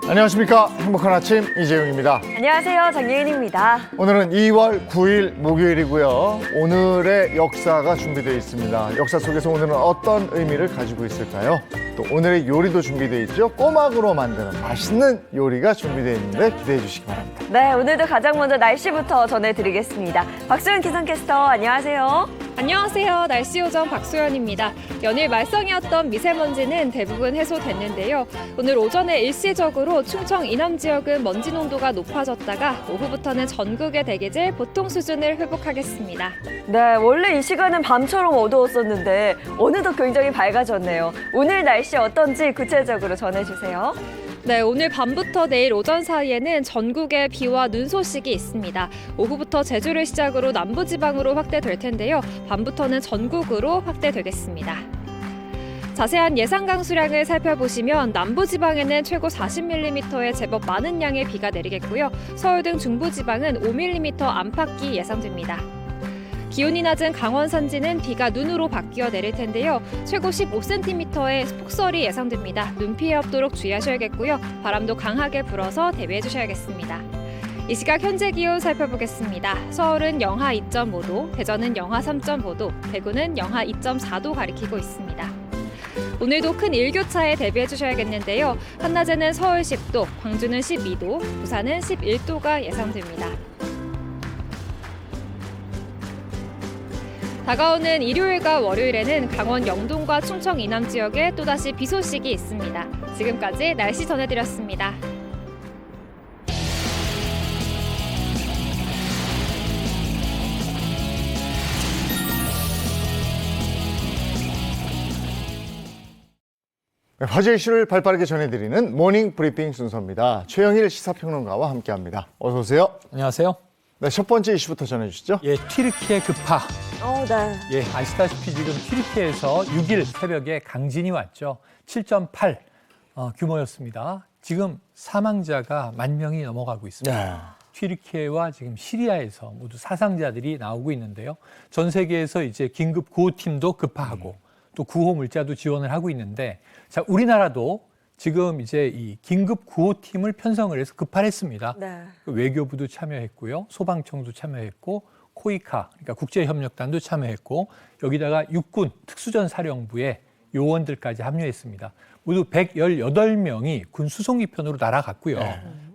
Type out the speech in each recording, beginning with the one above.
안녕하십니까. 행복한 아침 이재용입니다. 안녕하세요. 장예인입니다. 오늘은 2월 9일 목요일이고요. 오늘의 역사가 준비되어 있습니다. 역사 속에서 오늘은 어떤 의미를 가지고 있을까요? 또 오늘의 요리도 준비되어 있죠. 꼬막으로 만드는 맛있는 요리가 준비되어 있는데 기대해 주시기 바랍니다. 네, 오늘도 가장 먼저 날씨부터 전해드리겠습니다. 박소연 기상캐스터, 안녕하세요. 안녕하세요. 날씨 요정 박소연입니다. 연일 말썽이었던 미세먼지는 대부분 해소됐는데요. 오늘 오전에 일시적으로 충청 이남 지역은 먼지 농도가 높아졌다가 오후부터는 전국의 대기질 보통 수준을 회복하겠습니다. 네, 원래 이 시간은 밤처럼 어두웠었는데 어느덧 굉장히 밝아졌네요. 오늘 날씨 어떤지 구체적으로 전해주세요. 네, 오늘 밤부터 내일 오전 사이에는 전국에 비와 눈 소식이 있습니다. 오후부터 제주를 시작으로 남부지방으로 확대될 텐데요. 밤부터는 전국으로 확대되겠습니다. 자세한 예상 강수량을 살펴보시면 남부지방에는 최고 40mm의 제법 많은 양의 비가 내리겠고요. 서울 등 중부지방은 5mm 안팎이 예상됩니다. 기온이 낮은 강원 산지는 비가 눈으로 바뀌어 내릴 텐데요. 최고 15cm의 폭설이 예상됩니다. 눈 피해 없도록 주의하셔야겠고요. 바람도 강하게 불어서 대비해 주셔야겠습니다. 이 시각 현재 기온 살펴보겠습니다. 서울은 영하 2.5도, 대전은 영하 3.5도, 대구는 영하 2.4도 가리키고 있습니다. 오늘도 큰 일교차에 대비해 주셔야겠는데요. 한낮에는 서울 10도, 광주는 12도, 부산은 11도가 예상됩니다. 다가오는 일요일과 월요일에는 강원 영동과 충청 이남 지역에 또다시 비 소식이 있습니다. 지금까지 날씨 전해드렸습니다. 화제 이슈를 발빠르게 전해드리는 모닝 브리핑 순서입니다. 최영일 시사평론가와 함께합니다. 어서 오세요. 안녕하세요. 네, 첫 번째 이슈부터 전해주시죠. 예, 튀르키예 급파. 네. 예, 아시다시피 지금 튀르키예에서 6일 새벽에 강진이 왔죠. 7.8 규모였습니다. 지금 사망자가 10,000명이 넘어가고 있습니다. 네. 튀르키예와 지금 시리아에서 모두 사상자들이 나오고 있는데요. 전 세계에서 이제 긴급 구호팀도 급파하고 또 구호 물자도 지원을 하고 있는데, 자, 우리나라도 지금 이제 이 긴급 구호팀을 편성을 해서 급파했습니다. 네. 외교부도 참여했고요. 소방청도 참여했고, 코이카, 그러니까 국제협력단도 참여했고, 여기다가 육군 특수전사령부의 요원들까지 합류했습니다. 모두 118명이 군 수송기 편으로 날아갔고요.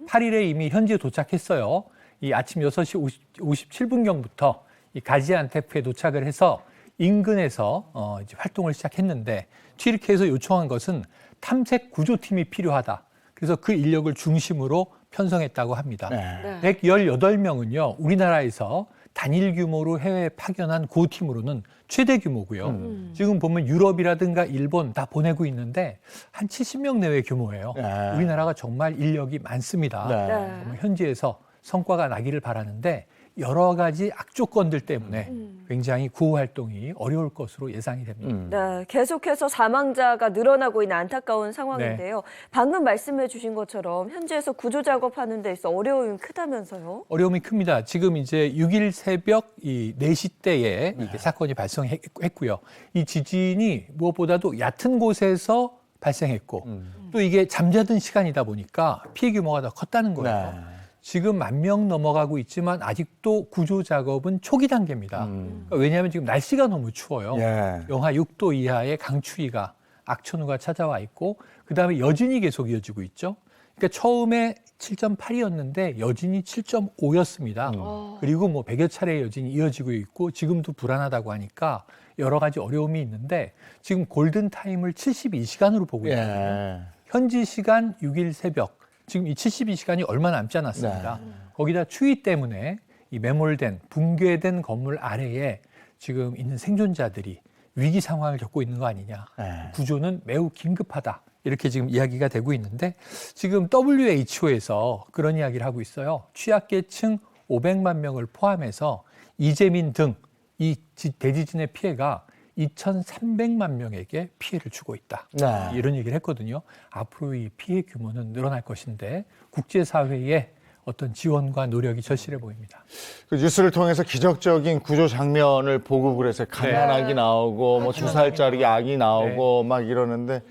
8일에 이미 현지에 도착했어요. 이 아침 6시 57분경부터 이 가지안테프에 도착을 해서 인근에서 이제 활동을 시작했는데, 튀르키예에서 요청한 것은 탐색 구조팀이 필요하다. 그래서 그 인력을 중심으로 편성했다고 합니다. 네. 118명은요, 우리나라에서 단일 규모로 해외에 파견한 구호팀으로는 최대 규모고요. 지금 보면 유럽이라든가 일본 다 보내고 있는데 한 70명 내외 규모예요. 네. 우리나라가 정말 인력이 많습니다. 네. 현지에서 성과가 나기를 바라는데 여러 가지 악조건들 때문에 굉장히 구호 활동이 어려울 것으로 예상이 됩니다. 네, 계속해서 사망자가 늘어나고 있는 안타까운 상황인데요. 방금 말씀해 주신 것처럼 현지에서 구조 작업하는 데 있어 어려움이 크다면서요? 어려움이 큽니다. 지금 이제 6일 새벽 이 4시 때에 이게 사건이 발생했고요. 이 지진이 무엇보다도 얕은 곳에서 발생했고 또 이게 잠자던 시간이다 보니까 피해 규모가 더 컸다는 거예요. 네. 지금 10,000명 넘어가고 있지만 아직도 구조 작업은 초기 단계입니다. 그러니까 왜냐하면 지금 날씨가 너무 추워요. 예. 영하 6도 이하의 강추위가 악천후가 찾아와 있고, 그다음에 여진이 계속 이어지고 있죠. 그러니까 처음에 7.8이었는데 여진이 7.5였습니다. 그리고 뭐 100여 차례 여진이 이어지고 있고 지금도 불안하다고 하니까 여러 가지 어려움이 있는데, 지금 골든타임을 72시간으로 보고 있거든요. 예. 현지 시간 6일 새벽, 지금 이 72시간이 얼마 남지 않았습니다. 거기다 추위 때문에 이 매몰된, 붕괴된 건물 아래에 지금 있는 생존자들이 위기 상황을 겪고 있는 거 아니냐. 구조는 매우 긴급하다. 이렇게 지금 이야기가 되고 있는데, 지금 WHO에서 그런 이야기를 하고 있어요. 취약계층 500만 명을 포함해서 이재민 등 이 대지진의 피해가 2,300만 명에게 피해를 주고 있다. 네. 이런 얘기를 했거든요. 앞으로 이 피해 규모는 늘어날 것인데 국제사회의 어떤 지원과 노력이 절실해 보입니다. 그 뉴스를 통해서 기적적인 구조 장면을 보고 그래서 가난하기 네. 나오고 뭐 2살짜리 아기 나오고 막 이러는데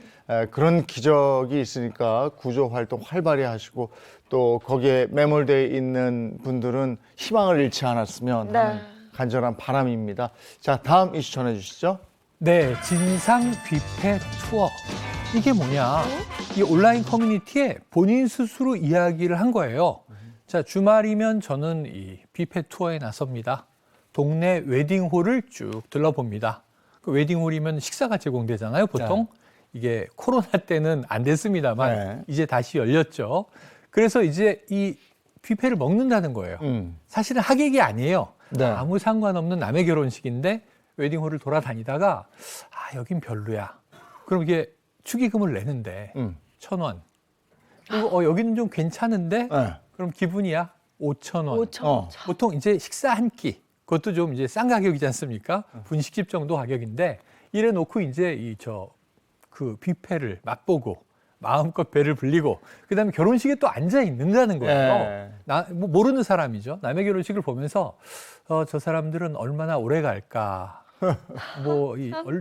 그런 기적이 있으니까 구조 활동 활발히 하시고 또 거기에 매몰되어 있는 분들은 희망을 잃지 않았으면 네. 하는 간절한 바람입니다. 자, 다음 이슈 전해 주시죠. 네, 진상 뷔페 투어. 이게 뭐냐? 이 온라인 커뮤니티에 본인 스스로 이야기를 한 거예요. 자, 주말이면 저는 이 뷔페 투어에 나섭니다. 동네 웨딩홀을 쭉 둘러봅니다. 그 웨딩홀이면 식사가 제공되잖아요, 보통. 이게 코로나 때는 안 됐습니다만 네. 이제 다시 열렸죠. 그래서 이제 이 뷔페를 먹는다는 거예요. 사실은 하객이 아니에요. 네. 아무 상관없는 남의 결혼식인데 웨딩홀을 돌아다니다가 여긴 별로야. 그럼 이게 축의금을 내는데 1,000원. 그리고 여기는 좀 괜찮은데 네. 그럼 기분이야 5,000원. 5,000원. 보통 이제 식사 한 끼. 그것도 좀 이제 싼 가격이지 않습니까? 분식집 정도 가격인데 이래 놓고 이제 그 뷔페를 맛보고 마음껏 배를 불리고 그다음에 결혼식에 또 앉아 있는다는 거예요. 네. 뭐 모르는 사람이죠. 남의 결혼식을 보면서 저 사람들은 얼마나 오래 갈까.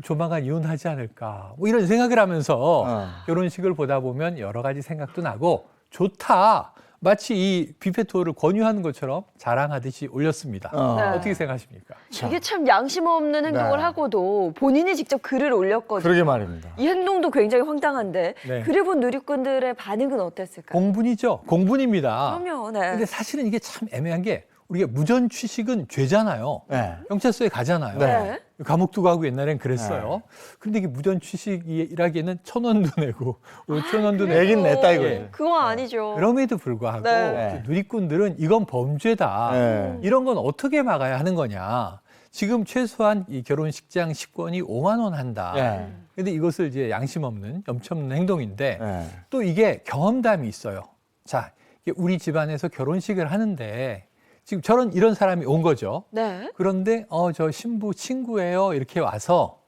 조만간 이혼하지 않을까. 뭐 이런 생각을 하면서 결혼식을 보다 보면 여러 가지 생각도 나고 좋다. 마치 이 뷔페 투어를 권유하는 것처럼 자랑하듯이 올렸습니다. 네. 어떻게 생각하십니까? 이게 참 양심 없는 행동을 네. 하고도 본인이 직접 글을 올렸거든요. 그러게 말입니다. 이 행동도 굉장히 황당한데 네. 글을 본 누리꾼들의 반응은 어땠을까요? 공분이죠. 공분입니다. 그럼요. 네. 근데 사실은 이게 참 애매한 게 우리가 무전 취식은 죄잖아요. 네. 경찰서에 가잖아요. 네. 감옥도 가고 옛날엔 그랬어요. 근데 이게 무전 취식이라기에는 1,000원도 내고 5,000원도 내고 내긴 냈다 이거예요. 예. 그건 아니죠. 그럼에도 불구하고 네. 누리꾼들은 이건 범죄다. 네. 이런 건 어떻게 막아야 하는 거냐. 지금 최소한 이 결혼식장 식권이 5만 원 한다. 네. 근데 이것을 이제 양심 없는 염치 없는 행동인데 네. 또 이게 경험담이 있어요. 자, 이게 우리 집안에서 결혼식을 하는데 지금 이런 사람이 온 거죠. 네. 그런데 저 신부 친구예요. 이렇게 와서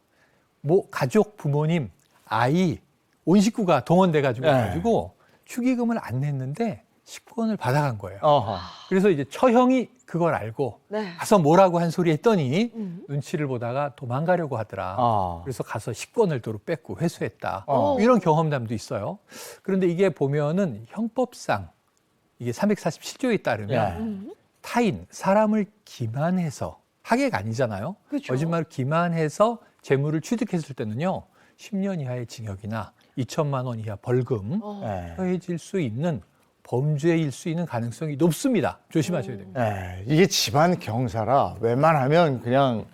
뭐 가족, 부모님, 아이, 온 식구가 동원돼 가지고 축의금을 안 냈는데 식권을 받아간 거예요. 어허. 그래서 이제 처형이 그걸 알고 네. 가서 뭐라고 한 소리 했더니 눈치를 보다가 도망가려고 하더라. 그래서 가서 식권을 도로 뺏고 회수했다. 이런 경험담도 있어요. 그런데 이게 보면은 형법상 이게 347조에 따르면 타인, 사람을 기만해서 하객 아니잖아요. 그렇죠. 거짓말을 기만해서 재물을 취득했을 때는요. 10년 이하의 징역이나 2천만 원 이하 벌금 네. 처해질 수 있는 범죄일 수 있는 가능성이 높습니다. 조심하셔야 됩니다. 네. 이게 집안 경사라 웬만하면 그냥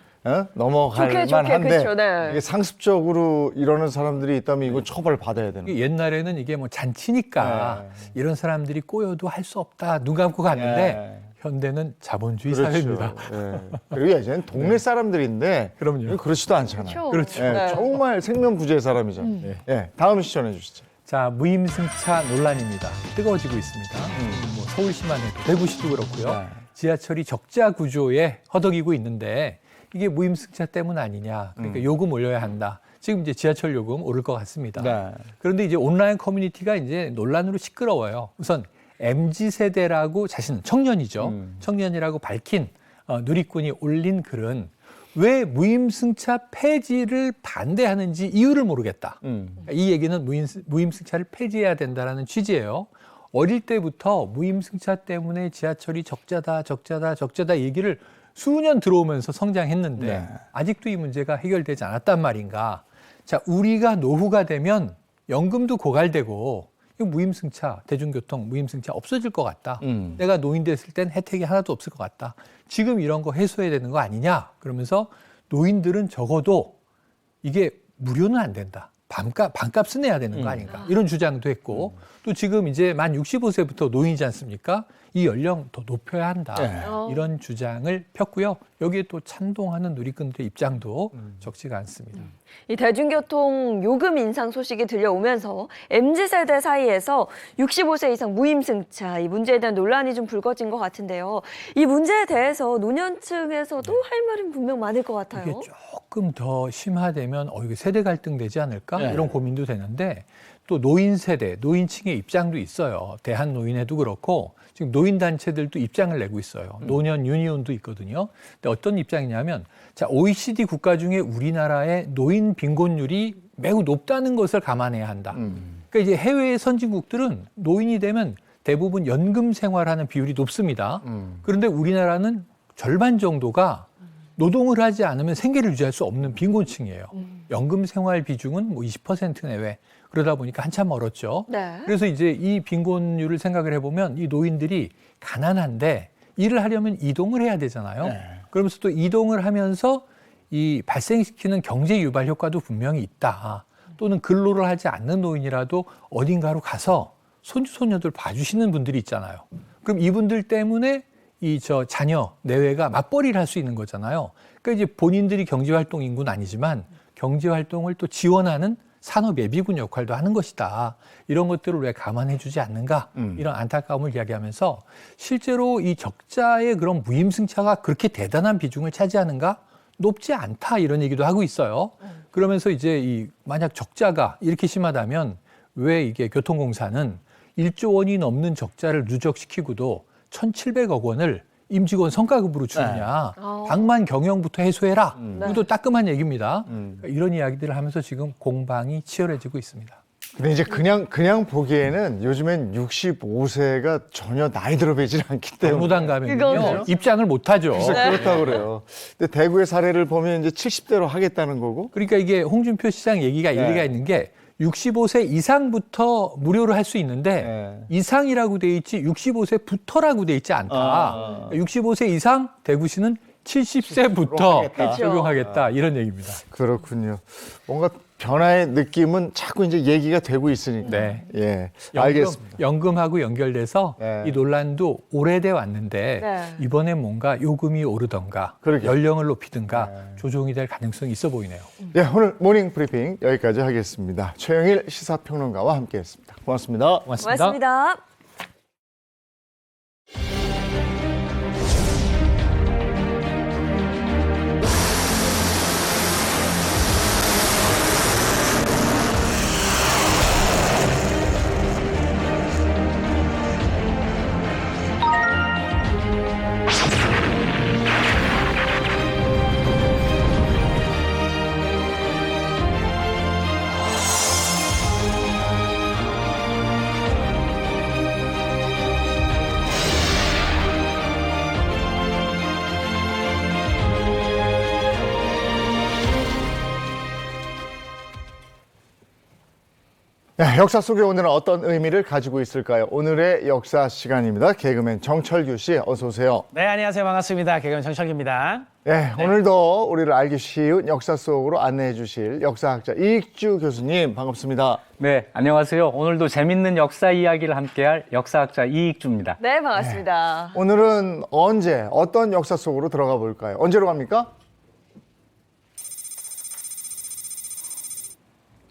넘어갈 좋게, 만한데 그렇죠. 네. 이게 상습적으로 이러는 사람들이 있다면 이거 처벌 받아야 되는 거예요. 옛날에는 이게 뭐 잔치니까 이런 사람들이 꼬여도 할 수 없다. 눈 감고 갔는데 현대는 자본주의 사회입니다. 네. 그리고 예전엔 동네 사람들인데 그럼요. 그렇지도 않잖아요. 그렇죠. 네, 네. 정말 생명구제의 사람이잖아요. 네, 다음 시전해 주시죠. 자, 무임승차 논란입니다. 뜨거워지고 있습니다. 뭐 서울시만 해도 대구시도 그렇고요. 네. 지하철이 적자 구조에 허덕이고 있는데 이게 무임승차 때문 아니냐. 그러니까 요금 올려야 한다. 지금 이제 지하철 요금 오를 것 같습니다. 네. 그런데 이제 온라인 커뮤니티가 이제 논란으로 시끄러워요. 우선 MZ세대라고 자신은 청년이죠. 청년이라고 밝힌 누리꾼이 올린 글은 왜 무임승차 폐지를 반대하는지 이유를 모르겠다. 이 얘기는 무임승차를 폐지해야 된다라는 취지예요. 어릴 때부터 무임승차 때문에 지하철이 적자다 얘기를 수년 들어오면서 성장했는데 네. 아직도 이 문제가 해결되지 않았단 말인가. 자, 우리가 노후가 되면 연금도 고갈되고 무임승차, 대중교통 무임승차 없어질 것 같다. 내가 노인 됐을 땐 혜택이 하나도 없을 것 같다. 지금 이런 거 해소해야 되는 거 아니냐. 그러면서 노인들은 적어도 이게 무료는 안 된다. 반값은 내야 되는 거 아닌가. 이런 주장도 했고 또 지금 이제 만 65세부터 노인이지 않습니까? 이 연령 더 높여야 한다. 네. 이런 주장을 폈고요. 여기에 또 찬동하는 누리꾼들의 입장도 적지가 않습니다. 이 대중교통 요금 인상 소식이 들려오면서 MZ세대 사이에서 65세 이상 무임승차 이 문제에 대한 논란이 좀 불거진 것 같은데요. 이 문제에 대해서 노년층에서도 할 말은 분명 많을 것 같아요. 이게 조금 더 심화되면 이게 세대 갈등 되지 않을까? 네. 이런 고민도 되는데 또 노인 세대, 노인층의 입장도 있어요. 대한노인회도 그렇고 지금 노인단체들도 입장을 내고 있어요. 노년 유니온도 있거든요. 근데 어떤 입장이냐면 자, OECD 국가 중에 우리나라의 노인 빈곤율이 매우 높다는 것을 감안해야 한다. 그러니까 이제 해외의 선진국들은 노인이 되면 대부분 연금 생활하는 비율이 높습니다. 그런데 우리나라는 절반 정도가 노동을 하지 않으면 생계를 유지할 수 없는 빈곤층이에요. 연금 생활 비중은 뭐 20% 내외. 그러다 보니까 한참 멀었죠. 네. 그래서 이제 이 빈곤율을 생각을 해보면 이 노인들이 가난한데 일을 하려면 이동을 해야 되잖아요. 네. 그러면서 또 이동을 하면서 이 발생시키는 경제 유발 효과도 분명히 있다. 또는 근로를 하지 않는 노인이라도 어딘가로 가서 손주 손녀들 봐주시는 분들이 있잖아요. 그럼 이분들 때문에 이 자녀 내외가 맞벌이를 할 수 있는 거잖아요. 그러니까 이제 본인들이 경제활동 인구는 아니지만 경제활동을 또 지원하는 산업 예비군 역할도 하는 것이다. 이런 것들을 왜 감안해 주지 않는가? 이런 안타까움을 이야기하면서 실제로 이 적자의 그런 무임승차가 그렇게 대단한 비중을 차지하는가? 높지 않다. 이런 얘기도 하고 있어요. 그러면서 이제 만약 적자가 이렇게 심하다면 왜 이게 교통공사는 1조 원이 넘는 적자를 누적시키고도 1,700억 원을 임직원 성과급으로 주느냐. 방만 경영부터 해소해라. 이것도 따끔한 얘기입니다. 이런 이야기들을 하면서 지금 공방이 치열해지고 있습니다. 근데 이제 그냥 보기에는 요즘엔 65세가 전혀 나이 들어 보이질 않기 때문에. 잘못한 가면요 그거죠. 입장을 못 하죠. 그래서 그렇다고 그래요. 근데 대구의 사례를 보면 이제 70대로 하겠다는 거고. 그러니까 이게 홍준표 시장 얘기가 일리가 있는 게 65세 이상부터 무료로 할 수 있는데 이상이라고 돼 있지 65세부터라고 돼 있지 않다. 65세 이상 대구시는 70세부터 하겠다. 적용하겠다 이런 얘기입니다. 그렇군요. 뭔가 변화의 느낌은 자꾸 이제 얘기가 되고 있으니까. 네. 예, 알겠습니다. 연금하고 연결돼서 네. 이 논란도 오래돼 왔는데 네. 이번에 뭔가 요금이 오르던가 그러게요. 연령을 높이든가 조정이 될 가능성이 있어 보이네요. 네, 오늘 모닝 브리핑 여기까지 하겠습니다. 최영일 시사평론가와 함께했습니다. 고맙습니다. 고맙습니다. 고맙습니다. 네, 역사 속에 오늘은 어떤 의미를 가지고 있을까요? 오늘의 역사 시간입니다. 개그맨 정철규 씨, 어서 오세요. 네, 안녕하세요. 반갑습니다. 개그맨 정철기입니다. 네, 오늘도 우리를 알기 쉬운 역사 속으로 안내해 주실 역사학자 이익주 교수님, 반갑습니다. 네, 안녕하세요. 오늘도 재밌는 역사 이야기를 함께할 역사학자 이익주입니다. 네, 반갑습니다. 오늘은 언제, 어떤 역사 속으로 들어가 볼까요? 언제로 갑니까?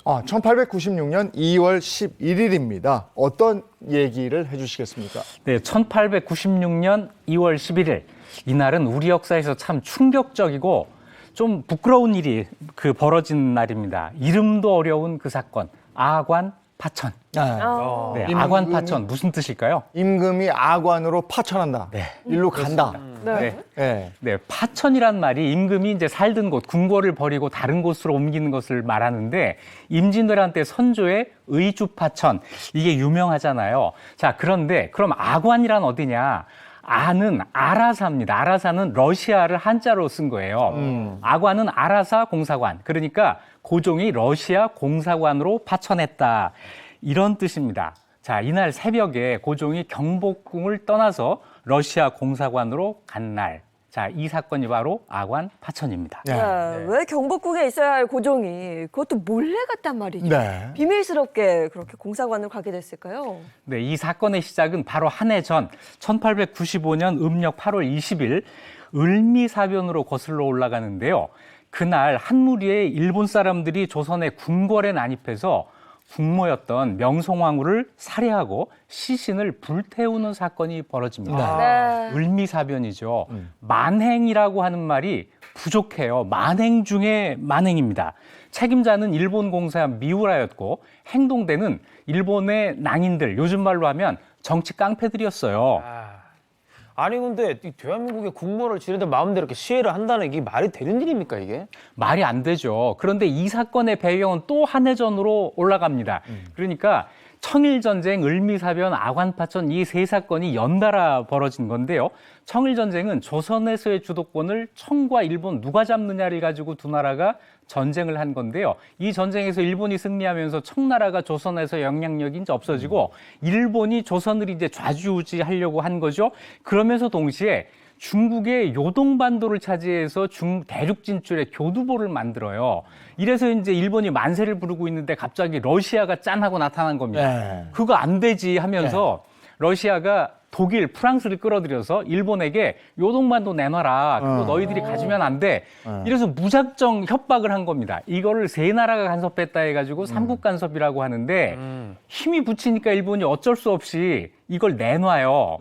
1896년 2월 11일입니다. 어떤 얘기를 해주시겠습니까? 네, 1896년 2월 11일. 이날은 우리 역사에서 참 충격적이고 좀 부끄러운 일이 벌어진 날입니다. 이름도 어려운 그 사건, 아관 파천. 네, 아관 파천 무슨 뜻일까요? 임금이 아관으로 파천한다. 네, 일로 간다. 네. 네. 네, 파천이란 말이 임금이 이제 살던 곳, 궁궐을 버리고 다른 곳으로 옮기는 것을 말하는데 임진왜란 때 선조의 의주파천, 이게 유명하잖아요. 자, 그런데 그럼 아관이란 어디냐? 아는 아라사입니다. 아라사는 러시아를 한자로 쓴 거예요. 아관은 아라사 공사관, 그러니까 고종이 러시아 공사관으로 파천했다. 이런 뜻입니다. 자, 이날 새벽에 고종이 경복궁을 떠나서 러시아 공사관으로 간 날. 자, 이 사건이 바로 아관 파천입니다. 네. 왜 경복궁에 있어야 할 고종이 그것도 몰래 갔단 말이죠. 네. 비밀스럽게 그렇게 공사관을 가게 됐을까요? 네, 이 사건의 시작은 바로 한 해 전 1895년 음력 8월 20일 을미사변으로 거슬러 올라가는데요. 그날 한 무리의 일본 사람들이 조선의 궁궐에 난입해서 국모였던 명성황후를 살해하고 시신을 불태우는 사건이 벌어집니다. 네. 을미사변이죠. 만행이라고 하는 말이 부족해요. 만행 중에 만행입니다. 책임자는 일본 공사 미우라였고 행동대는 일본의 낭인들, 요즘 말로 하면 정치 깡패들이었어요. 아니 근데 이 대한민국의 국모를 지르던 마음대로 이렇게 시해를 한다는 게 말이 되는 일입니까 이게? 말이 안 되죠. 그런데 이 사건의 배경은 또 한해전으로 올라갑니다. 그러니까 청일전쟁, 을미사변, 아관파천 이 세 사건이 연달아 벌어진 건데요. 청일전쟁은 조선에서의 주도권을 청과 일본 누가 잡느냐를 가지고 두 나라가 전쟁을 한 건데요. 이 전쟁에서 일본이 승리하면서 청나라가 조선에서 영향력이 이제 없어지고 일본이 조선을 이제 좌지우지하려고 한 거죠. 그러면서 동시에 중국의 요동반도를 차지해서 대륙 진출에 교두보를 만들어요. 이래서 이제 일본이 만세를 부르고 있는데 갑자기 러시아가 짠하고 나타난 겁니다. 네. 그거 안 되지 하면서 러시아가 독일, 프랑스를 끌어들여서 일본에게 요동반도 내놔라. 그거 너희들이 가지면 안 돼. 이래서 무작정 협박을 한 겁니다. 이거를 세 나라가 간섭했다 해가지고 삼국 간섭이라고 하는데 힘이 붙이니까 일본이 어쩔 수 없이 이걸 내놔요.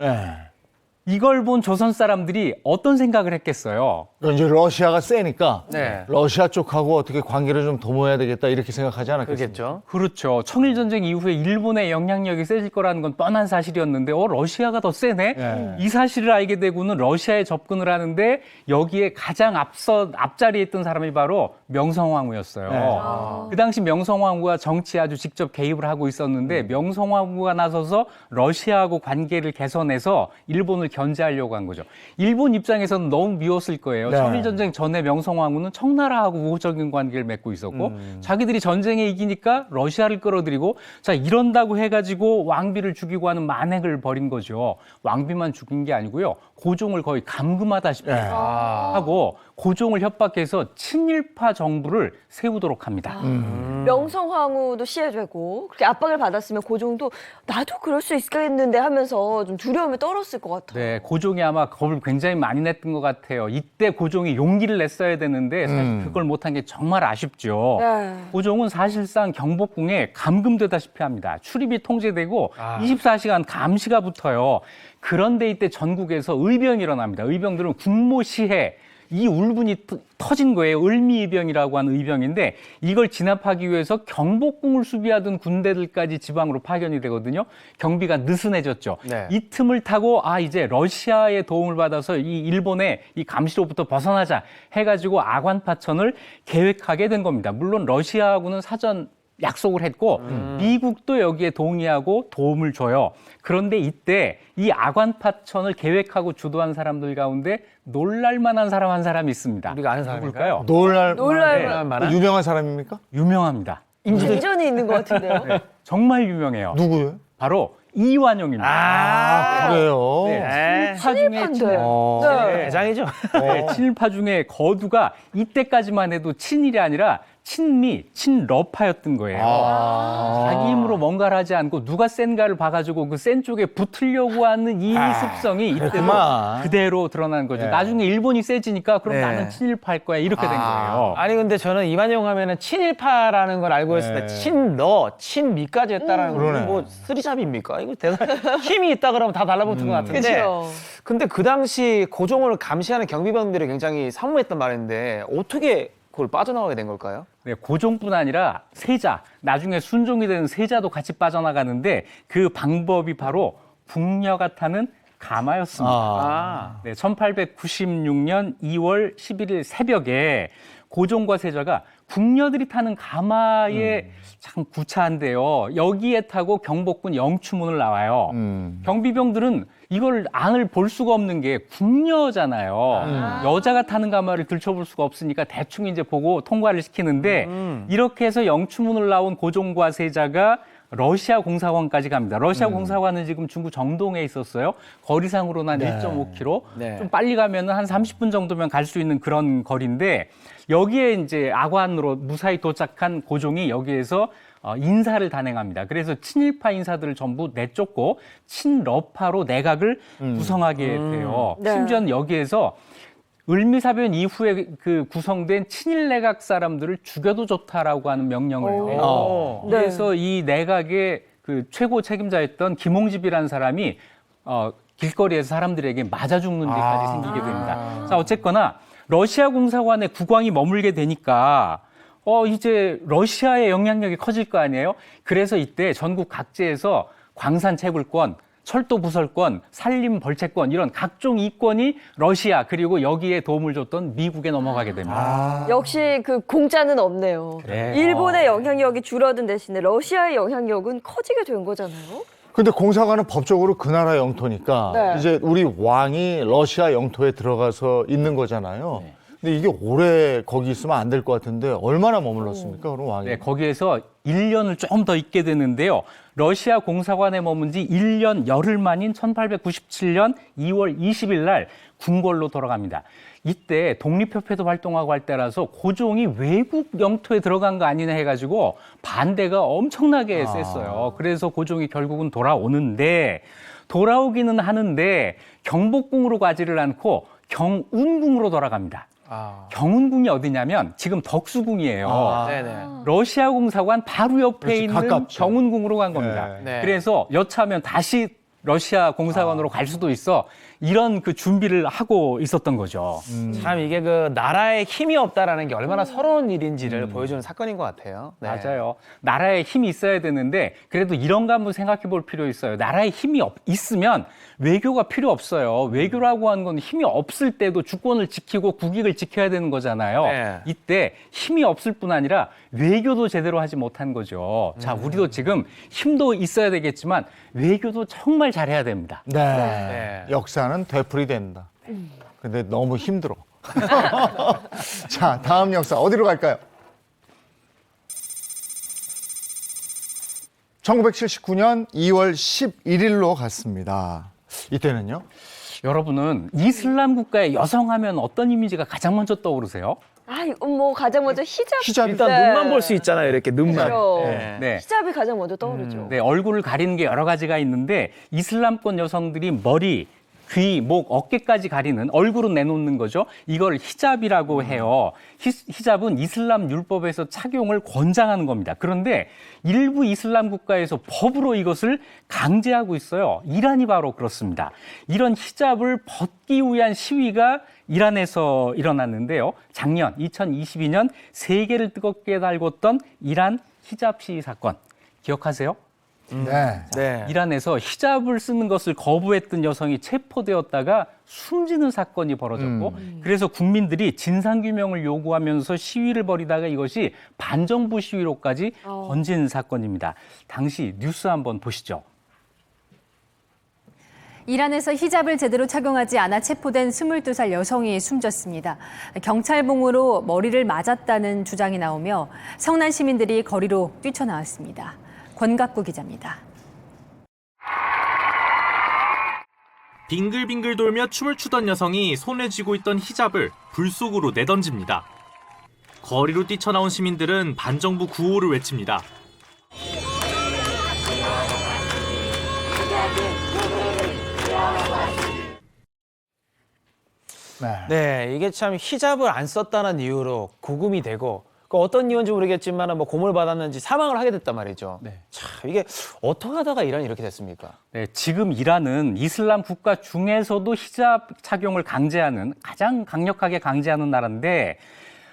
이걸 본 조선 사람들이 어떤 생각을 했겠어요? 이제 러시아가 세니까 네. 러시아 쪽하고 어떻게 관계를 좀 도모해야 되겠다 이렇게 생각하지 않았겠습니까? 그렇겠죠. 그렇죠. 청일전쟁 이후에 일본의 영향력이 세질 거라는 건 뻔한 사실이었는데 러시아가 더 세네? 네. 이 사실을 알게 되고는 러시아에 접근을 하는데 여기에 가장 앞자리에 있던 사람이 바로 명성황후였어요. 네. 그 당시 명성황후가 정치에 아주 직접 개입을 하고 있었는데 명성황후가 나서서 러시아하고 관계를 개선해서 일본을 견제하려고 한 거죠. 일본 입장에서는 너무 미웠을 거예요. 네. 청일전쟁 전에 명성황후는 청나라하고 우호적인 관계를 맺고 있었고 자기들이 전쟁에 이기니까 러시아를 끌어들이고 자 이런다고 해가지고 왕비를 죽이고 하는 만행을 벌인 거죠. 왕비만 죽인 게 아니고요. 고종을 거의 감금하다시피 하고 고종을 협박해서 친일파 정부를 세우도록 합니다. 명성황후도 시해되고 그렇게 압박을 받았으면 고종도 나도 그럴 수 있겠는데 하면서 좀 두려움에 떨었을 것 같아요. 네, 고종이 아마 겁을 굉장히 많이 냈던 것 같아요. 이때 고종이 용기를 냈어야 되는데 사실 그걸 못한 게 정말 아쉽죠. 네. 고종은 사실상 경복궁에 감금되다시피 합니다. 출입이 통제되고 24시간 감시가 붙어요. 그런데 이때 전국에서 의병이 일어납니다. 의병들은 국모시해 이 울분이 터진 거예요. 을미이병이라고 하는 의병인데 이걸 진압하기 위해서 경복궁을 수비하던 군대들까지 지방으로 파견이 되거든요. 경비가 느슨해졌죠. 네. 이 틈을 타고 이제 러시아의 도움을 받아서 이 일본의 이 감시로부터 벗어나자 해가지고 아관파천을 계획하게 된 겁니다. 물론 러시아하고는 사전 약속을 했고 미국도 여기에 동의하고 도움을 줘요. 그런데 이때 이 아관파천을 계획하고 주도한 사람들 가운데 놀랄만한 사람 한 사람이 있습니다. 우리가 아는 사람일까요? 누굴까요? 놀랄만. 유명한 사람입니까? 유명합니다. 반전이 있는 것 같은데요. 정말 유명해요. 누구요? 바로 이완용입니다. 그래요. 네. 친일파 중에 친일파인데. 네. 대장이죠. 친일파 중에 거두가 이때까지만 해도 친일이 아니라 친미, 친러파였던 거예요. 자기 힘으로 뭔가를 하지 않고 누가 센가를 봐가지고 그 센 쪽에 붙으려고 하는 이 습성이 이때도 그랬구만. 그대로 드러나는 거죠. 네. 나중에 일본이 세지니까 그럼 네. 나는 친일파일 거야 이렇게 된 거예요. 아니 근데 저는 이완용 하면은 친일파라는 걸 알고 있을 때 친미까지 했다라는 그러네. 건 뭐 쓰리잡입니까? 이거 대단 힘이 있다 그러면 다 달라붙은 것 같은데. 그렇죠. 근데 그 당시 고종을 감시하는 경비병들이 굉장히 사모했단 말인데 어떻게 그걸 빠져나가게 된 걸까요? 네, 고종뿐 아니라 세자, 나중에 순종이 되는 세자도 같이 빠져나가는데 그 방법이 바로 궁녀가 타는 가마였습니다. 네, 1896년 2월 11일 새벽에 고종과 세자가 궁녀들이 타는 가마에 참 구차한데요. 여기에 타고 경복궁 영추문을 나와요. 경비병들은 이걸 안을 볼 수가 없는 게 궁녀잖아요. 여자가 타는 가마를 들춰볼 수가 없으니까 대충 이제 보고 통과를 시키는데 이렇게 해서 영추문을 나온 고종과 세자가 러시아 공사관까지 갑니다. 러시아 공사관은 지금 중국 정동에 있었어요. 거리상으로는 한 1.5km. 네. 좀 빨리 가면은 한 30분 정도면 갈 수 있는 그런 거리인데 여기에 이제 아관으로 무사히 도착한 고종이 여기에서 인사를 단행합니다. 그래서 친일파 인사들을 전부 내쫓고 친러파로 내각을 구성하게 돼요. 네. 심지어는 여기에서 을미사변 이후에 그 구성된 친일 내각 사람들을 죽여도 좋다라고 하는 명령을 해요. 어. 그래서 이 내각의 그 최고 책임자였던 김홍집이라는 사람이 길거리에서 사람들에게 맞아 죽는 일까지 생기게 됩니다. 자, 어쨌거나 러시아 공사관에 국왕이 머물게 되니까 이제 러시아의 영향력이 커질 거 아니에요? 그래서 이때 전국 각지에서 광산 채굴권, 철도 부설권, 산림 벌채권 이런 각종 이권이 러시아 그리고 여기에 도움을 줬던 미국에 넘어가게 됩니다. 역시 그 공짜는 없네요. 그래. 일본의 영향력이 줄어든 대신에 러시아의 영향력은 커지게 된 거잖아요. 근데 공사관은 법적으로 그 나라 영토니까 네. 이제 우리 왕이 러시아 영토에 들어가서 있는 거잖아요. 근데 이게 오래 거기 있으면 안 될 것 같은데 얼마나 머물렀습니까? 그럼 왕이? 네, 거기에서 1년을 조금 더 있게 되는데요. 러시아 공사관에 머문 지 1년 열흘 만인 1897년 2월 20일 날 궁궐로 돌아갑니다. 이때 독립협회도 활동하고 할 때라서 고종이 외국 영토에 들어간 거 아니냐 해가지고 반대가 엄청나게 셌어요. 그래서 고종이 결국은 돌아오는데 돌아오기는 하는데 경복궁으로 가지를 않고 경운궁으로 돌아갑니다. 경운궁이 어디냐면 지금 덕수궁이에요. 네네. 러시아 공사관 바로 옆에 그렇지, 있는 가깝죠. 경운궁으로 간 겁니다. 네. 그래서 여차하면 다시 러시아 공사관으로 갈 수도 있어 이런 그 준비를 하고 있었던 거죠. 참 이게 그 나라에 힘이 없다라는 게 얼마나 서러운 일인지를 보여주는 사건인 것 같아요. 네. 맞아요. 나라에 힘이 있어야 되는데 그래도 이런 거 한번 생각해 볼 필요 있어요. 나라에 힘이 있으면 외교가 필요 없어요. 외교라고 하는 건 힘이 없을 때도 주권을 지키고 국익을 지켜야 되는 거잖아요. 네. 이때 힘이 없을 뿐 아니라 외교도 제대로 하지 못한 거죠. 자, 우리도 지금 힘도 있어야 되겠지만 외교도 정말 잘해야 됩니다. 네. 네. 역사는 되풀이된다. 근데 너무 힘들어. 자, 다음 역사 어디로 갈까요? 1979년 2월 11일로 갔습니다. 이때는요? 여러분은 이슬람 국가의 여성하면 어떤 이미지가 가장 먼저 떠오르세요? 이거 뭐 가장 먼저 히잡. 히잡. 일단 네. 눈만 볼 수 있잖아요. 이렇게 눈만. 그렇죠. 네. 네. 히잡이 가장 먼저 떠오르죠. 네, 얼굴을 가리는 게 여러 가지가 있는데 이슬람권 여성들이 머리, 귀, 목, 어깨까지 가리는 얼굴은 내놓는 거죠. 이걸 히잡이라고 해요. 히잡은 이슬람 율법에서 착용을 권장하는 겁니다. 그런데 일부 이슬람 국가에서 법으로 이것을 강제하고 있어요. 이란이 바로 그렇습니다. 이런 히잡을 벗기 위한 시위가 이란에서 일어났는데요. 작년 2022년 세계를 뜨겁게 달궜던 이란 히잡 시위 사건 기억하세요? 네. 네. 이란에서 히잡을 쓰는 것을 거부했던 여성이 체포되었다가 숨지는 사건이 벌어졌고 그래서 국민들이 진상규명을 요구하면서 시위를 벌이다가 이것이 반정부 시위로까지 번진 사건입니다. 당시 뉴스 한번 보시죠. 이란에서 히잡을 제대로 착용하지 않아 체포된 22살 여성이 숨졌습니다. 경찰봉으로 머리를 맞았다는 주장이 나오며 성난 시민들이 거리로 뛰쳐나왔습니다. 권갑구 기자입니다. 빙글빙글 돌며 춤을 추던 여성이 손에 쥐고 있던 히잡을 불 속으로 내던집니다. 거리로 뛰쳐나온 시민들은 반정부 구호를 외칩니다. 네, 이게 참 히잡을 안 썼다는 이유로 구금이 되고 그 어떤 이유인지 모르겠지만 뭐 고문을 받았는지 사망을 하게 됐단 말이죠. 네. 참 이게 어떻게 하다가 이란이 이렇게 됐습니까? 네, 지금 이란은 이슬람 국가 중에서도 히잡 착용을 강제하는 가장 강력하게 강제하는 나라인데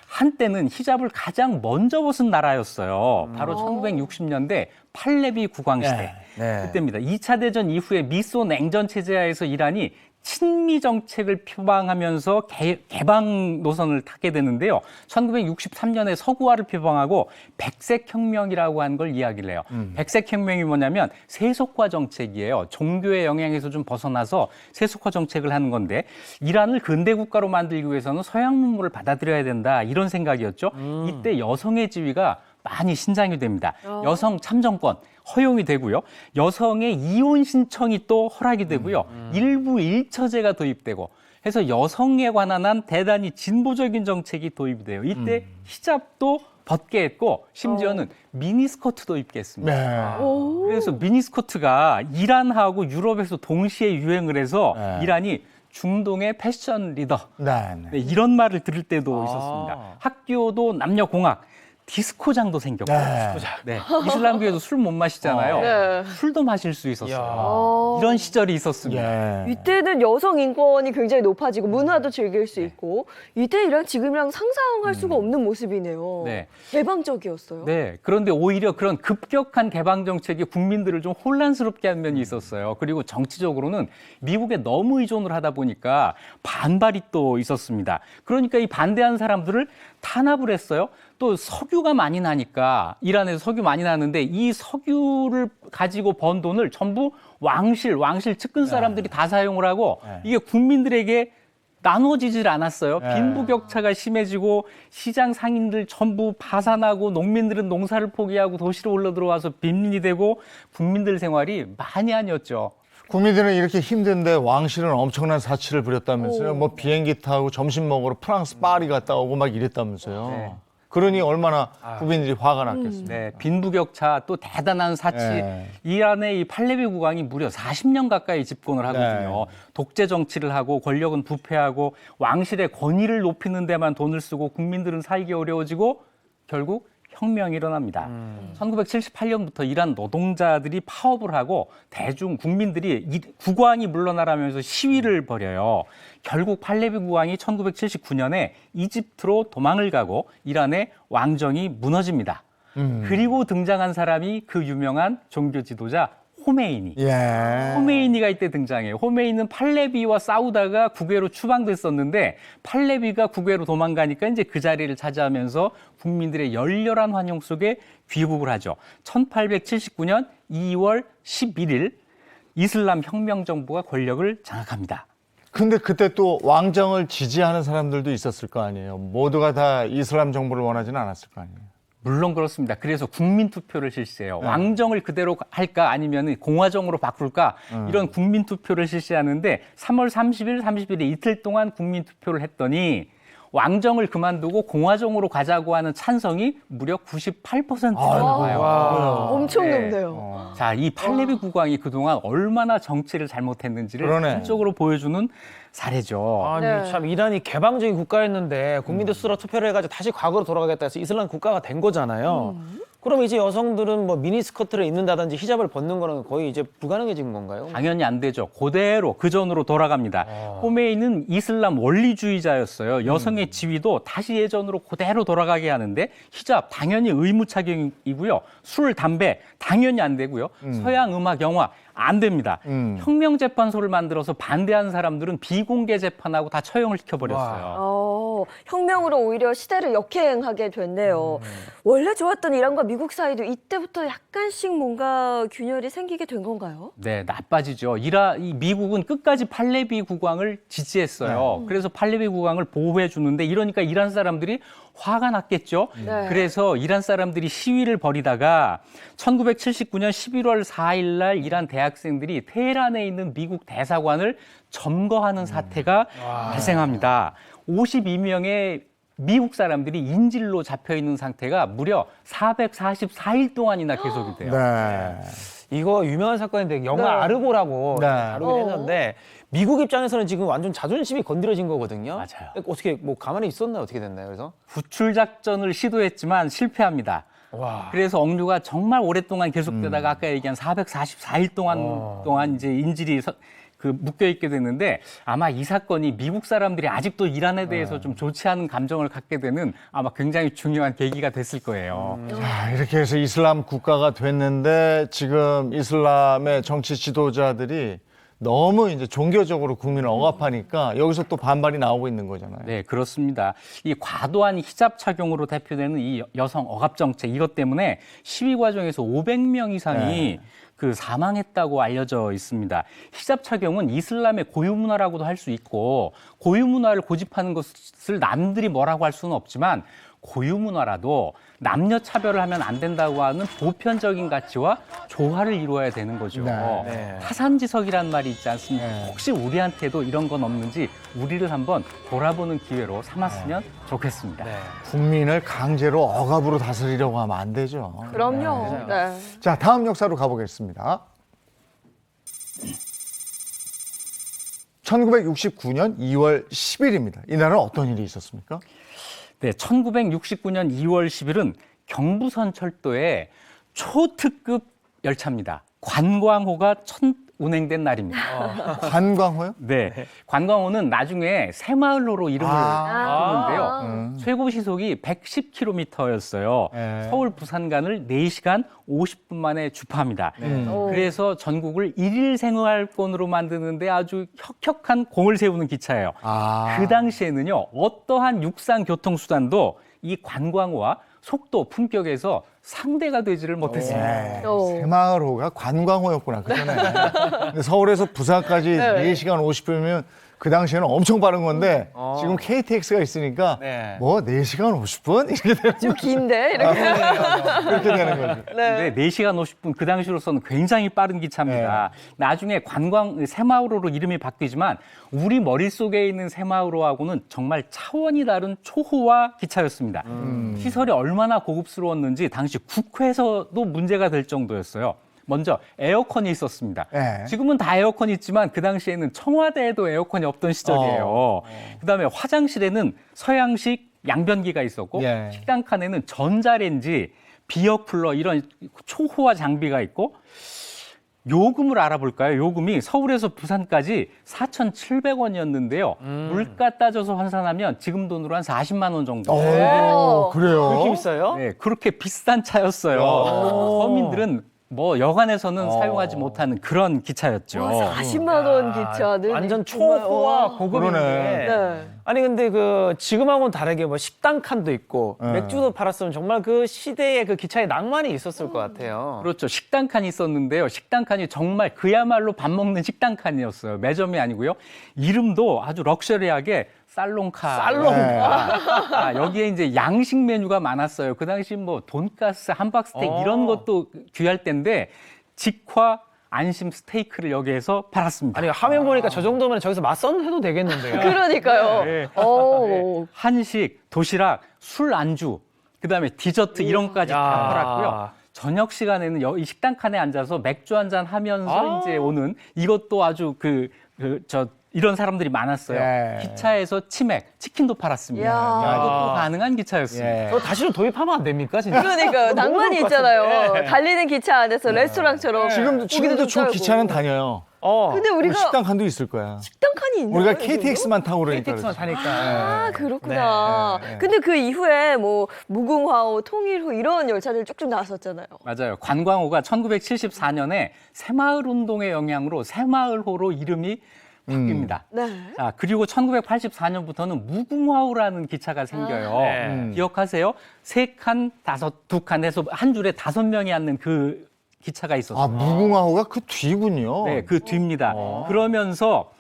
한때는 히잡을 가장 먼저 벗은 나라였어요. 바로 1960년대 팔레비 국왕 시대. 네. 그때입니다. 2차 대전 이후에 미소 냉전 체제하에서 이란이 친미 정책을 표방하면서 개방 노선을 타게 되는데요. 1963년에 서구화를 표방하고 백색혁명이라고 하는 걸 이야기를 해요. 백색혁명이 뭐냐면 세속화 정책이에요. 종교의 영향에서 좀 벗어나서 세속화 정책을 하는 건데 이란을 근대 국가로 만들기 위해서는 서양 문물을 받아들여야 된다 이런 생각이었죠. 이때 여성의 지위가 많이 신장이 됩니다. 여성 참정권 허용이 되고요. 여성의 이혼 신청이 또 허락이 되고요. 일부 일처제가 도입되고 해서 여성에 관한 한 대단히 진보적인 정책이 도입이 돼요. 이때 히잡도 벗게 했고 심지어는 미니스커트도 입게 했습니다. 네. 그래서 미니스커트가 이란하고 유럽에서 동시에 유행을 해서 이란이 중동의 패션 리더. 네. 네, 이런 말을 들을 때도 있었습니다. 학교도 남녀 공학, 디스코장도 생겼고, 네. 네, 이슬람교에도 술 못 마시잖아요. 네. 술도 마실 수 있었어요. 어. 이런 시절이 있었습니다. 예. 이때는 여성 인권이 굉장히 높아지고 문화도 즐길 수 있고 이때랑 지금이랑 상상할 수가 없는 모습이네요. 네. 개방적이었어요. 네, 그런데 오히려 그런 급격한 개방 정책이 국민들을 좀 혼란스럽게 한 면이 있었어요. 그리고 정치적으로는 미국에 너무 의존을 하다 보니까 반발이 또 있었습니다. 그러니까 이 반대한 사람들을 탄압을 했어요. 또 석유가 많이 나니까 이란에서 석유 많이 나는데 이 석유를 가지고 번 돈을 전부 왕실 측근 사람들이 다 사용을 하고 이게 국민들에게 나눠지질 않았어요. 빈부격차가 심해지고 시장 상인들 전부 파산하고 농민들은 농사를 포기하고 도시로 올라 들어와서 빈민이 되고 국민들 생활이 많이 아니었죠. 국민들은 이렇게 힘든데 왕실은 엄청난 사치를 부렸다면서요. 뭐 비행기 타고 점심 먹으러 프랑스 파리 갔다 오고 막 이랬다면서요. 네. 그러니 얼마나 국민들이 화가 났겠습니까? 네, 빈부격차 또 대단한 사치. 네. 이란의 이 팔레비 국왕이 무려 40년 가까이 집권을 하거든요. 독재 정치를 하고 권력은 부패하고 왕실의 권위를 높이는 데만 돈을 쓰고 국민들은 살기 어려워지고 결국 혁명이 일어납니다. 1978년부터 이란 노동자들이 파업을 하고 대중 국민들이 국왕이 물러나라면서 시위를 벌여요. 결국 팔레비 국왕이 1979년에 이집트로 도망을 가고 이란의 왕정이 무너집니다. 그리고 등장한 사람이 그 유명한 종교 지도자 호메이니. 예. 호메이니가 이때 등장해요. 호메이니는 팔레비와 싸우다가 국외로 추방됐었는데 팔레비가 국외로 도망가니까 이제 그 자리를 차지하면서 국민들의 열렬한 환영 속에 귀국을 하죠. 1879년 2월 11일 이슬람 혁명 정부가 권력을 장악합니다. 근데 그때 또 왕정을 지지하는 사람들도 있었을 거 아니에요. 모두가 다 이슬람 정부를 원하지는 않았을 거 아니에요. 물론 그렇습니다. 그래서 국민 투표를 실시해요. 왕정을 그대로 할까 아니면 공화정으로 바꿀까 이런 국민 투표를 실시하는데 3월 30일, 31일 이틀 동안 국민 투표를 했더니 왕정을 그만두고 공화정으로 가자고 하는 찬성이 무려 98%가 나와요. 엄청 네. 높네요. 자, 이 팔레비 국왕이 그동안 얼마나 정치를 잘못했는지를 그러네. 전적으로 보여주는 사례죠. 아니 네. 참 이란이 개방적인 국가였는데 국민들 스스로 투표를 해가지고 다시 과거로 돌아가겠다 해서 이슬람 국가가 된 거잖아요. 그럼 이제 여성들은 뭐 미니스커트를 입는다든지 히잡을 벗는 거는 거의 이제 불가능해진 건가요? 당연히 안 되죠. 그대로 그 전으로 돌아갑니다. 호메이는 이슬람 원리주의자였어요. 여성의 지위도 다시 예전으로 그대로 돌아가게 하는데 히잡 당연히 의무 착용이고요. 술, 담배 당연히 안 되고요. 서양 음악, 영화 안 됩니다. 혁명재판소를 만들어서 반대하는 사람들은 비공개 재판하고 다 처형을 시켜버렸어요. 혁명으로 오히려 시대를 역행하게 됐네요. 원래 좋았던 이란과 미국 사이도 이때부터 약간씩 뭔가 균열이 생기게 된 건가요? 네, 나빠지죠. 이 미국은 끝까지 팔레비 국왕을 지지했어요. 그래서 팔레비 국왕을 보호해 주는데 이러니까 이란 사람들이 화가 났겠죠. 네. 그래서 이란 사람들이 시위를 벌이다가 1979년 11월 4일 날 이란 대학생들이 테헤란에 있는 미국 대사관을 점거하는 사태가 발생합니다. 52명의 미국 사람들이 인질로 잡혀 있는 상태가 무려 444일 동안이나 계속이 돼요. 네. 이거 유명한 사건인데 영화 네. 아르고라고 네. 다루긴 했는데 미국 입장에서는 지금 완전 자존심이 건드려진 거거든요. 맞아요. 어떻게 뭐 가만히 있었나요? 어떻게 됐나요? 그래서 구출 작전을 시도했지만 실패합니다. 와. 그래서 억류가 정말 오랫동안 계속되다가 아까 얘기한 444일 동안 이제 인질이 묶여 있게 됐는데 아마 이 사건이 미국 사람들이 아직도 이란에 대해서 좀 좋지 않은 감정을 갖게 되는 아마 굉장히 중요한 계기가 됐을 거예요. 자, 이렇게 해서 이슬람 국가가 됐는데 지금 이슬람의 정치 지도자들이 너무 이제 종교적으로 국민을 억압하니까 여기서 또 반발이 나오고 있는 거잖아요. 네, 그렇습니다. 이 과도한 히잡 착용으로 대표되는 이 여성 억압 정책 이것 때문에 시위 과정에서 500명 이상이 사망했다고 알려져 있습니다. 히잡 착용은 이슬람의 고유 문화라고도 할 수 있고 고유 문화를 고집하는 것을 남들이 뭐라고 할 수는 없지만 고유 문화라도 남녀 차별을 하면 안 된다고 하는 보편적인 가치와 조화를 이루어야 되는 거죠. 네. 타산지석이란 말이 있지 않습니까? 혹시 우리한테도 이런 건 없는지 우리를 한번 돌아보는 기회로 삼았으면 좋겠습니다. 국민을 강제로 억압으로 다스리려고 하면 안 되죠. 그럼요. 네. 자, 다음 역사로 가보겠습니다. 1969년 2월 10일입니다. 이날은 어떤 일이 있었습니까? 네, 1969년 2월 10일은 경부선 철도의 초특급 열차입니다. 관광호가 첫 운행된 날입니다. 관광호요? 네, 관광호는 나중에 새마을호로 이름을 아. 부르는데요. 최고 시속이 110km였어요. 네. 서울 부산 간을 4시간 50분 만에 주파합니다. 오. 그래서 전국을 일일 생활권으로 만드는데 아주 혁혁한 공을 세우는 기차예요. 아. 그 당시에는요, 어떠한 육상 교통수단도 이 관광호와 속도, 품격에서 상대가 되지를 못했습니다. 네. 오. 새마을호가 관광호였구나, 그 전에. 근데 서울에서 부산까지 네. 4시간 50분이면 그 당시에는 엄청 빠른 건데 지금 KTX가 있으니까 네. 뭐 4시간 50분? 이렇게 되는 좀 긴데 이렇게. 그렇게 되는 거죠. 네. 4시간 50분 그 당시로서는 굉장히 빠른 기차입니다. 나중에 새마을호로 이름이 바뀌지만 우리 머릿속에 있는 새마을호하고는 정말 차원이 다른 초호화 기차였습니다. 시설이 얼마나 고급스러웠는지 당시 국회에서도 문제가 될 정도였어요. 먼저 에어컨이 있었습니다. 네. 지금은 다 에어컨이 있지만 그 당시에는 청와대에도 에어컨이 없던 시절이에요. 그다음에 화장실에는 서양식 양변기가 있었고 예. 식당 칸에는 전자레인지, 비어쿨러 이런 초호화 장비가 있고 요금을 알아볼까요? 요금이 서울에서 부산까지 4,700원이었는데요. 물가 따져서 환산하면 지금 돈으로 한 40만 원 정도. 오, 그래요? 그렇게 비싸요? 네, 그렇게 비싼 차였어요. 서민들은 뭐 여간에서는 사용하지 못하는 그런 기차였죠. 40만 원 기차는 완전 정말, 초호화 와. 고급인데. 네. 아니 근데 그 지금하고는 다르게 뭐 식당 칸도 있고 네. 맥주도 팔았으면 정말 그 시대의 그 기차에 낭만이 있었을 것 같아요. 그렇죠. 식당 칸이 있었는데요. 식당 칸이 정말 그야말로 밥 먹는 식당 칸이었어요. 매점이 아니고요. 이름도 아주 럭셔리하게 살롱카. 살롱카. 여기에 이제 양식 메뉴가 많았어요. 그 당시 뭐 돈가스, 함박스테이크 이런 것도 귀할 때인데 직화, 안심 스테이크를 여기에서 팔았습니다. 아니 화면 보니까 저 정도면 저기서 맞선 해도 되겠는데요. 그러니까요. 네. 오. 한식, 도시락, 술 안주, 그다음에 디저트 이런 것까지 다 야. 팔았고요. 저녁 시간에는 이 식당 칸에 앉아서 맥주 한잔 하면서 아. 이제 오는 이것도 아주 이런 사람들이 많았어요. 예. 기차에서 치킨도 팔았습니다. 이야. 이것도 가능한 기차였습니다. 예. 저 다시는 도입하면 안 됩니까 진짜? 그러니까요. 낭만이 좋을 것 있잖아요. 같은데. 달리는 기차 안에서 레스토랑처럼. 지금도 저 기차는 다녀요. 근데 우리가 식당 칸도 있을 거야. 식당 칸이 있나요? 우리가 요즘도? KTX만 타고 그러니까. KTX만 그렇지. 타니까. 아, 그렇구나. 네, 네, 네. 근데 그 이후에 뭐 무궁화호, 통일호 이런 열차들 쭉쭉 나왔었잖아요. 맞아요. 관광호가 1974년에 새마을 운동의 영향으로 새마을호로 이름이 바뀝니다. 네. 자, 그리고 1984년부터는 무궁화호라는 기차가 생겨요. 네. 기억하세요? 3칸, 2칸 해서 한 줄에 5명이 앉는 그 기차가 있었어요. 아, 무궁화호가 그 뒤군요. 네, 그 뒤입니다. 그러면서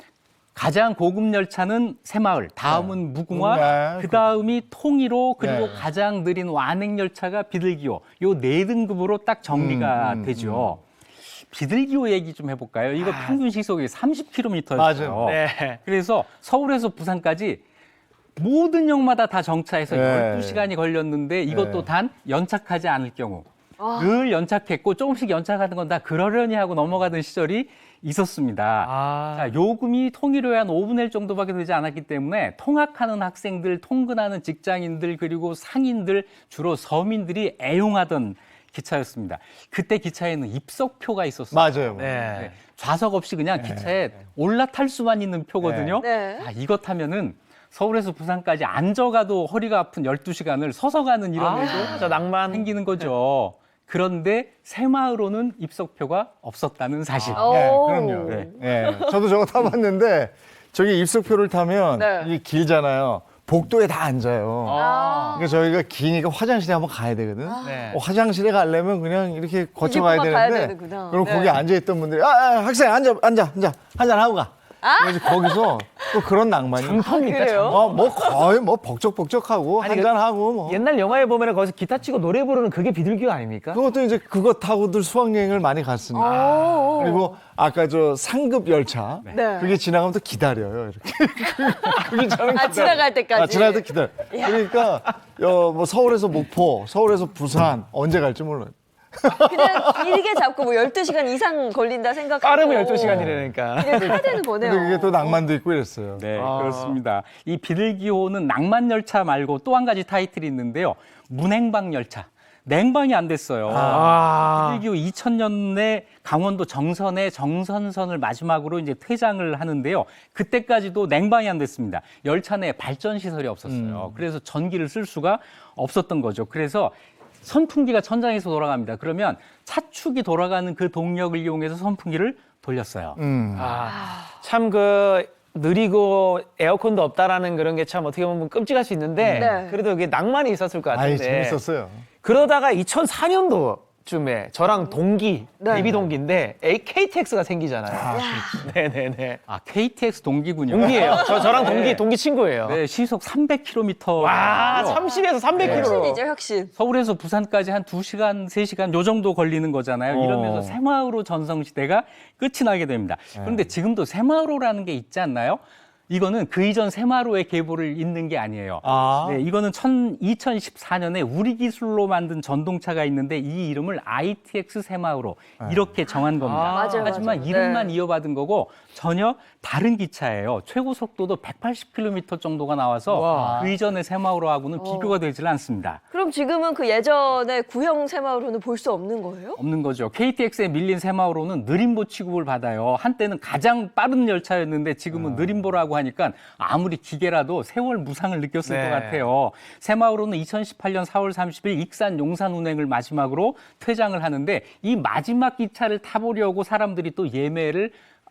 가장 고급 열차는 새마을, 다음은 무궁화, 네. 그 다음이 통일호, 그리고 네. 가장 느린 완행 열차가 비둘기호. 요 4등급으로 딱 정리가 되죠. 비둘기호 얘기 좀 해볼까요? 이거 평균 시속이 30km였어요. 맞아요. 네. 그래서 서울에서 부산까지 모든 역마다 다 정차해서 네. 12시간이 걸렸는데 이것도 네. 단 연착하지 않을 경우. 늘 연착했고 조금씩 연착하는 건 다 그러려니 하고 넘어가던 시절이 있었습니다. 아. 자, 요금이 통일호에 한 5분의 1 정도밖에 되지 않았기 때문에 통학하는 학생들, 통근하는 직장인들, 그리고 상인들, 주로 서민들이 애용하던 기차였습니다. 그때 기차에는 입석표가 있었어요. 맞아요. 네. 좌석 없이 그냥 기차에 올라탈 수만 있는 표거든요. 네. 자, 이거 타면은 서울에서 부산까지 앉아가도 허리가 아픈 12시간을 서서 가는 이런 일도 저 낭만. 생기는 거죠. 그런데 새마을호는 입석표가 없었다는 사실. 오. 네, 그럼요. 네. 네. 저도 저거 타봤는데 저기 입석표를 타면 네. 이게 길잖아요. 복도에 다 앉아요. 아. 그러니까 저희가 기니까 화장실에 한번 가야 되거든. 네. 화장실에 가려면 그냥 이렇게 거쳐가야 이렇게 가야 되는데 되는구나. 그럼 네. 거기 앉아있던 분들이 학생 앉아 한잔 하고 가. 그래서 거기서 또 그런 낭만이 그래요? 뭐 거의 뭐 벅적벅적하고 아니, 한잔 하고 뭐 옛날 영화에 보면 거기서 기타 치고 노래 부르는 그게 비둘기호 아닙니까? 그것도 이제 그거 타고들 수학여행을 많이 갔으니까. 오. 그리고 아까 저 상급 열차 네. 그게 지나가면 또 기다려요 이렇게. 그게 저는 아, 지나갈 때까지? 지나갈 때 기다려. 그러니까 뭐 서울에서 목포, 서울에서 부산 언제 갈지 몰라요. 그냥 길게 잡고 뭐 12시간 이상 걸린다 생각하고 빠르면 12시간이라니까. 그냥 타야 되는 거네요. 근데 그게 또 낭만도 있고 이랬어요. 네, 그렇습니다. 이 비둘기호는 낭만 열차 말고 또 한 가지 타이틀이 있는데요. 문행방 열차. 냉방이 안 됐어요. 비둘기호 2000년에 강원도 정선의 정선선을 마지막으로 이제 퇴장을 하는데요. 그때까지도 냉방이 안 됐습니다. 열차 내에 발전 시설이 없었어요. 그래서 전기를 쓸 수가 없었던 거죠. 그래서 선풍기가 천장에서 돌아갑니다. 그러면 차축이 돌아가는 그 동력을 이용해서 선풍기를 돌렸어요. 참 그 느리고 에어컨도 없다라는 그런 게 참 어떻게 보면 끔찍할 수 있는데 네. 그래도 그게 낭만이 있었을 것 아이, 같은데. 재밌었어요. 그러다가 2004년도쯤에 저랑 동기, 네. 데뷔 동기인데 KTX가 생기잖아요. 네네네. 아, KTX 동기군요. 동기예요. 저랑 네. 동기 친구예요. 네, 시속 300km. 와, 30에서 300km. 혁신이죠, 혁신. 서울에서 부산까지 한 2시간, 3시간 요 정도 걸리는 거잖아요. 이러면서 새마을호 전성시대가 끝이 나게 됩니다. 그런데 지금도 새마을호라는 게 있지 않나요? 이거는 그 이전 새마을호의 계보를 잇는 게 아니에요. 네, 이거는 2014년에 우리 기술로 만든 전동차가 있는데 이 이름을 ITX 새마을호 이렇게 정한 겁니다. 맞아요, 하지만 맞아요. 이름만 네. 이어받은 거고 전혀 다른 기차예요. 최고 속도도 180km 정도가 나와서 와. 그 이전의 새마을호하고는 비교가 되질 않습니다. 그럼 지금은 그 예전에 구형 새마을호는 볼 수 없는 거예요? 없는 거죠. KTX에 밀린 새마을호는 느림보 취급을 받아요. 한때는 가장 빠른 열차였는데 지금은 느림보라고 하니까 아무리 기계라도 세월 무상을 느꼈을 네. 것 같아요. 새마을호는 2018년 4월 30일 익산 용산 운행을 마지막으로 퇴장을 하는데 이 마지막 기차를 타보려고 사람들이 또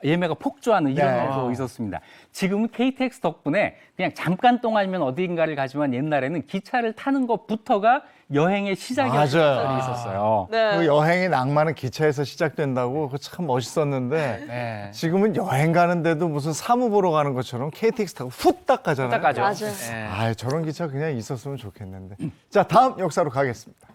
예매가 폭주하는 이런 네. 일도 있었습니다. 지금은 KTX 덕분에 그냥 잠깐 동안이면 어딘가를 가지만 옛날에는 기차를 타는 것부터가 여행의 시작이었던 맞아요. 시절이 있었어요. 네. 그 여행의 낭만은 기차에서 시작된다고 그거 참 멋있었는데 네. 지금은 여행 가는데도 무슨 사무 보러 가는 것처럼 KTX 타고 후딱 가잖아요. 딱 가죠. 맞아요. 네. 아, 저런 기차 그냥 있었으면 좋겠는데. 자, 다음 역사로 가겠습니다.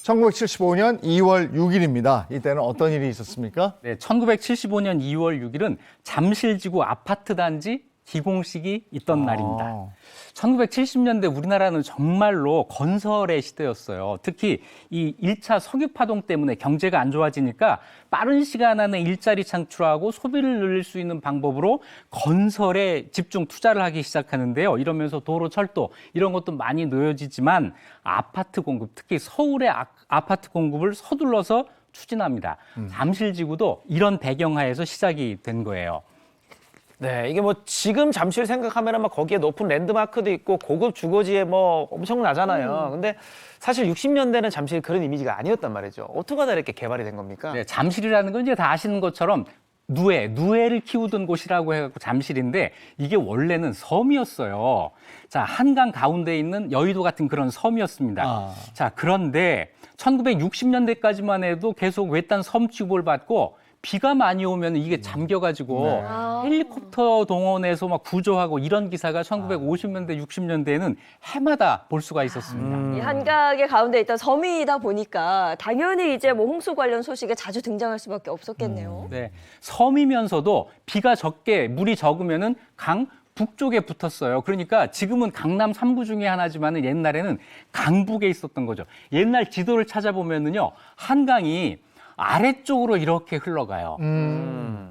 1975년 2월 6일입니다. 이때는 어떤 일이 있었습니까? 네, 1975년 2월 6일은 잠실지구 아파트 단지 기공식이 있던 날입니다. 1970년대 우리나라는 정말로 건설의 시대였어요. 특히 이 1차 석유파동 때문에 경제가 안 좋아지니까 빠른 시간 안에 일자리 창출하고 소비를 늘릴 수 있는 방법으로 건설에 집중 투자를 하기 시작하는데요. 이러면서 도로, 철도 이런 것도 많이 놓여지지만 아파트 공급, 특히 서울의 아파트 공급을 서둘러서 추진합니다. 잠실지구도 이런 배경하에서 시작이 된 거예요. 네, 이게 뭐 지금 잠실 생각하면 막 거기에 높은 랜드마크도 있고 고급 주거지에 뭐 엄청나잖아요. 근데 사실 60년대는 잠실 그런 이미지가 아니었단 말이죠. 어떻게 하다 이렇게 개발이 된 겁니까? 네, 잠실이라는 건 이제 다 아시는 것처럼 누에를 키우던 곳이라고 해갖고 잠실인데 이게 원래는 섬이었어요. 자, 한강 가운데 있는 여의도 같은 그런 섬이었습니다. 자, 그런데 1960년대까지만 해도 계속 외딴 섬 취급을 받고 비가 많이 오면 이게 잠겨가지고 헬리콥터 동원해서 막 구조하고 이런 기사가 1950년대, 60년대에는 해마다 볼 수가 있었습니다. 이 한강의 가운데 있던 섬이다 보니까 당연히 이제 뭐 홍수 관련 소식에 자주 등장할 수밖에 없었겠네요. 네, 섬이면서도 비가 적게 물이 적으면은 강 북쪽에 붙었어요. 그러니까 지금은 강남 3구 중에 하나지만은 옛날에는 강북에 있었던 거죠. 옛날 지도를 찾아보면은요, 한강이 아래쪽으로 이렇게 흘러가요.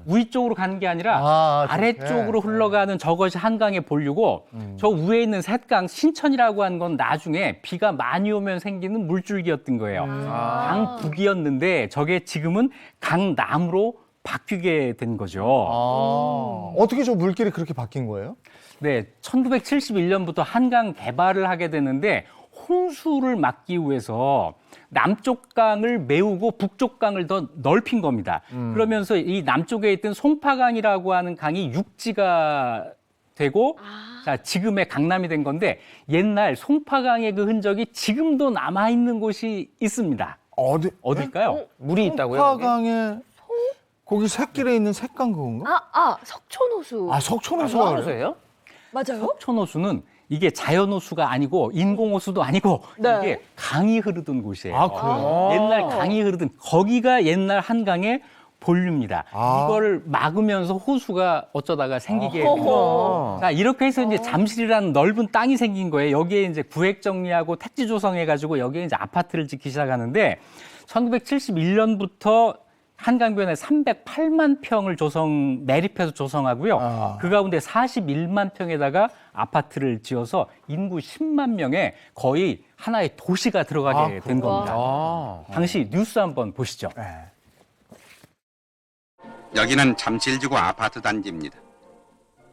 위쪽으로 가는 게 아니라 아래쪽으로 흘러가는 저것이 한강의 본류고 저 위에 있는 샛강 신천이라고 하는 건 나중에 비가 많이 오면 생기는 물줄기였던 거예요. 강북이었는데 저게 지금은 강남으로 바뀌게 된 거죠. 어떻게 저 물길이 그렇게 바뀐 거예요? 네, 1971년부터 한강 개발을 하게 되는데 홍수를 막기 위해서 남쪽 강을 메우고 북쪽 강을 더 넓힌 겁니다. 그러면서 이 남쪽에 있던 송파강이라고 하는 강이 육지가 되고 자, 지금의 강남이 된 건데 옛날 송파강의 그 흔적이 지금도 남아있는 곳이 있습니다. 어딜까요? 물이 있다고요? 송파강에 거기 새길에 있는 색강 그건가? 석촌호수. 석촌호수가 그래요? 호수예요? 맞아요? 석촌호수는 이게 자연호수가 아니고 인공호수도 아니고 네. 이게 강이 흐르던 곳이에요. 그래요? 옛날 강이 흐르던 거기가 옛날 한강의 볼류입니다. 아. 이걸 막으면서 호수가 어쩌다가 생기게 어허. 됩니다. 자, 이렇게 해서 이제 잠실이라는 넓은 땅이 생긴 거예요. 여기에 이제 구획 정리하고 택지 조성해가지고 여기에 이제 아파트를 짓기 시작하는데 1971년부터 한강변에 308만 평을 매립해서 조성하고요. 그 가운데 41만 평에다가 아파트를 지어서 인구 10만 명에 거의 하나의 도시가 들어가게 된 겁니다. 당시 뉴스 한번 보시죠. 여기는 잠실지구 아파트 단지입니다.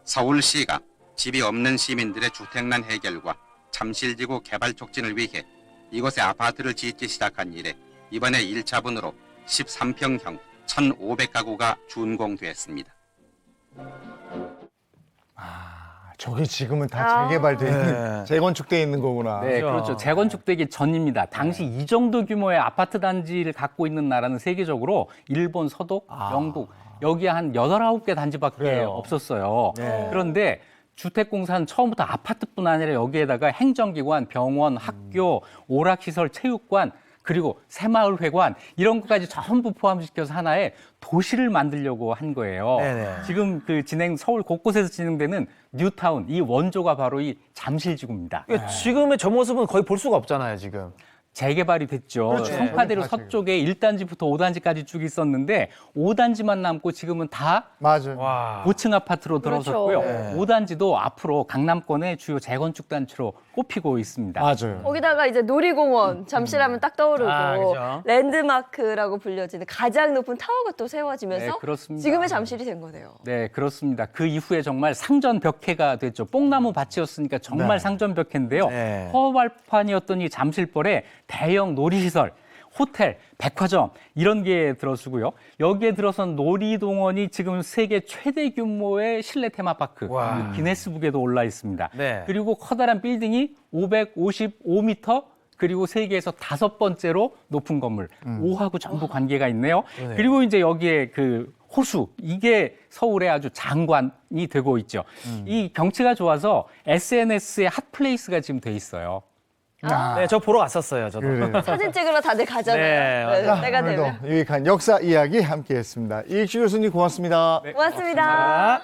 서울시가 집이 없는 시민들의 주택난 해결과 잠실지구 개발 촉진을 위해 이곳에 아파트를 짓기 시작한 이래 이번에 1차분으로 13평형 1,500가구가 준공됐습니다. 저게 지금은 다 재개발돼 있는, 재건축돼 있는 거구나. 네, 그렇죠. 재건축되기 전입니다. 당시 이 정도 규모의 아파트 단지를 갖고 있는 나라는 세계적으로 일본, 서독, 영국 여기에 한 8, 9개 단지밖에 그래요. 없었어요. 그런데 주택공사는 처음부터 아파트뿐 아니라 여기에다가 행정기관, 병원, 학교, 오락시설, 체육관 그리고 새마을회관 이런 것까지 전부 포함시켜서 하나의 도시를 만들려고 한 거예요. 네네. 지금 그 서울 곳곳에서 진행되는 뉴타운 이 원조가 바로 이 잠실지구입니다. 지금의 저 모습은 거의 볼 수가 없잖아요, 지금. 재개발이 됐죠. 그렇죠. 성파대로 네. 서쪽에 1단지부터 5단지까지 쭉 있었는데 5단지만 남고 지금은 다 맞아요. 와. 고층 아파트로 들어섰고요. 그렇죠. 5단지도 앞으로 강남권의 주요 재건축 단지로 꼽히고 있습니다. 맞아요. 거기다가 이제 놀이공원, 잠실하면 딱 떠오르고 그죠. 랜드마크라고 불려지는 가장 높은 타워가 또 세워지면서 네, 그렇습니다. 지금의 잠실이 된 거네요. 네, 그렇습니다. 그 이후에 정말 상전벽해가 됐죠. 뽕나무 밭이었으니까 정말 상전벽해인데요. 네. 허허발판이었던 이 잠실벌에 대형 놀이시설, 호텔, 백화점 이런 게 들어서고요. 여기에 들어선 놀이동원이 지금 세계 최대 규모의 실내 테마파크 와. 기네스북에도 올라 있습니다. 네. 그리고 커다란 빌딩이 555m 그리고 세계에서 5번째로 높은 건물 5하고 전부 관계가 있네요. 그리고 이제 여기에 그 호수 이게 서울의 아주 장관이 되고 있죠. 이 경치가 좋아서 SNS의 핫플레이스가 지금 돼 있어요. 네, 저 보러 갔었어요, 저도. 그래. 사진 찍으러 다들 가잖아요. 네, 네, 자, 때가 오늘도 되면. 유익한 역사 이야기 함께했습니다. 이익주 교수님 고맙습니다. 고맙습니다.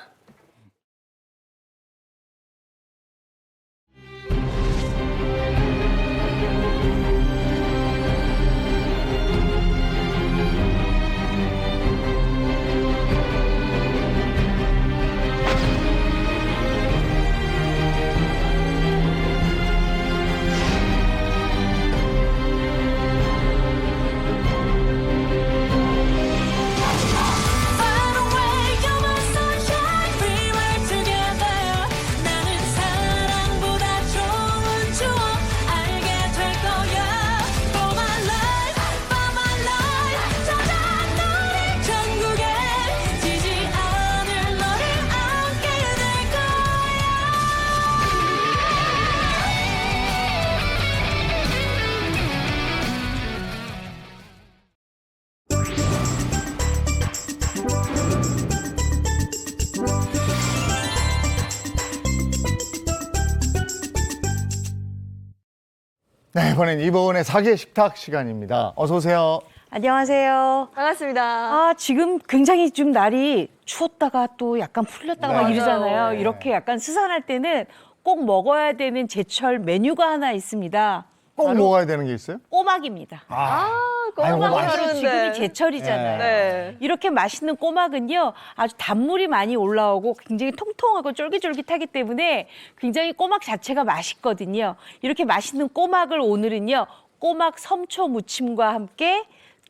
네, 이번엔 이보은의 사계 식탁 시간입니다. 어서 오세요. 안녕하세요. 반갑습니다. 아, 지금 굉장히 좀 날이 추웠다가 또 약간 풀렸다가 막 맞아요. 이러잖아요. 네. 이렇게 약간 스산할 때는 꼭 먹어야 되는 제철 메뉴가 하나 있습니다. 꼭 바로 먹어야 되는 게 있어요? 꼬막입니다. 아이고, 꼬막 맛있- 바로 지금이 하는데. 제철이잖아요. 네. 이렇게 맛있는 꼬막은요, 아주 단물이 많이 올라오고 굉장히 통통하고 쫄깃쫄깃하기 때문에 굉장히 꼬막 자체가 맛있거든요. 이렇게 맛있는 꼬막을 오늘은요, 꼬막 섬초 무침과 함께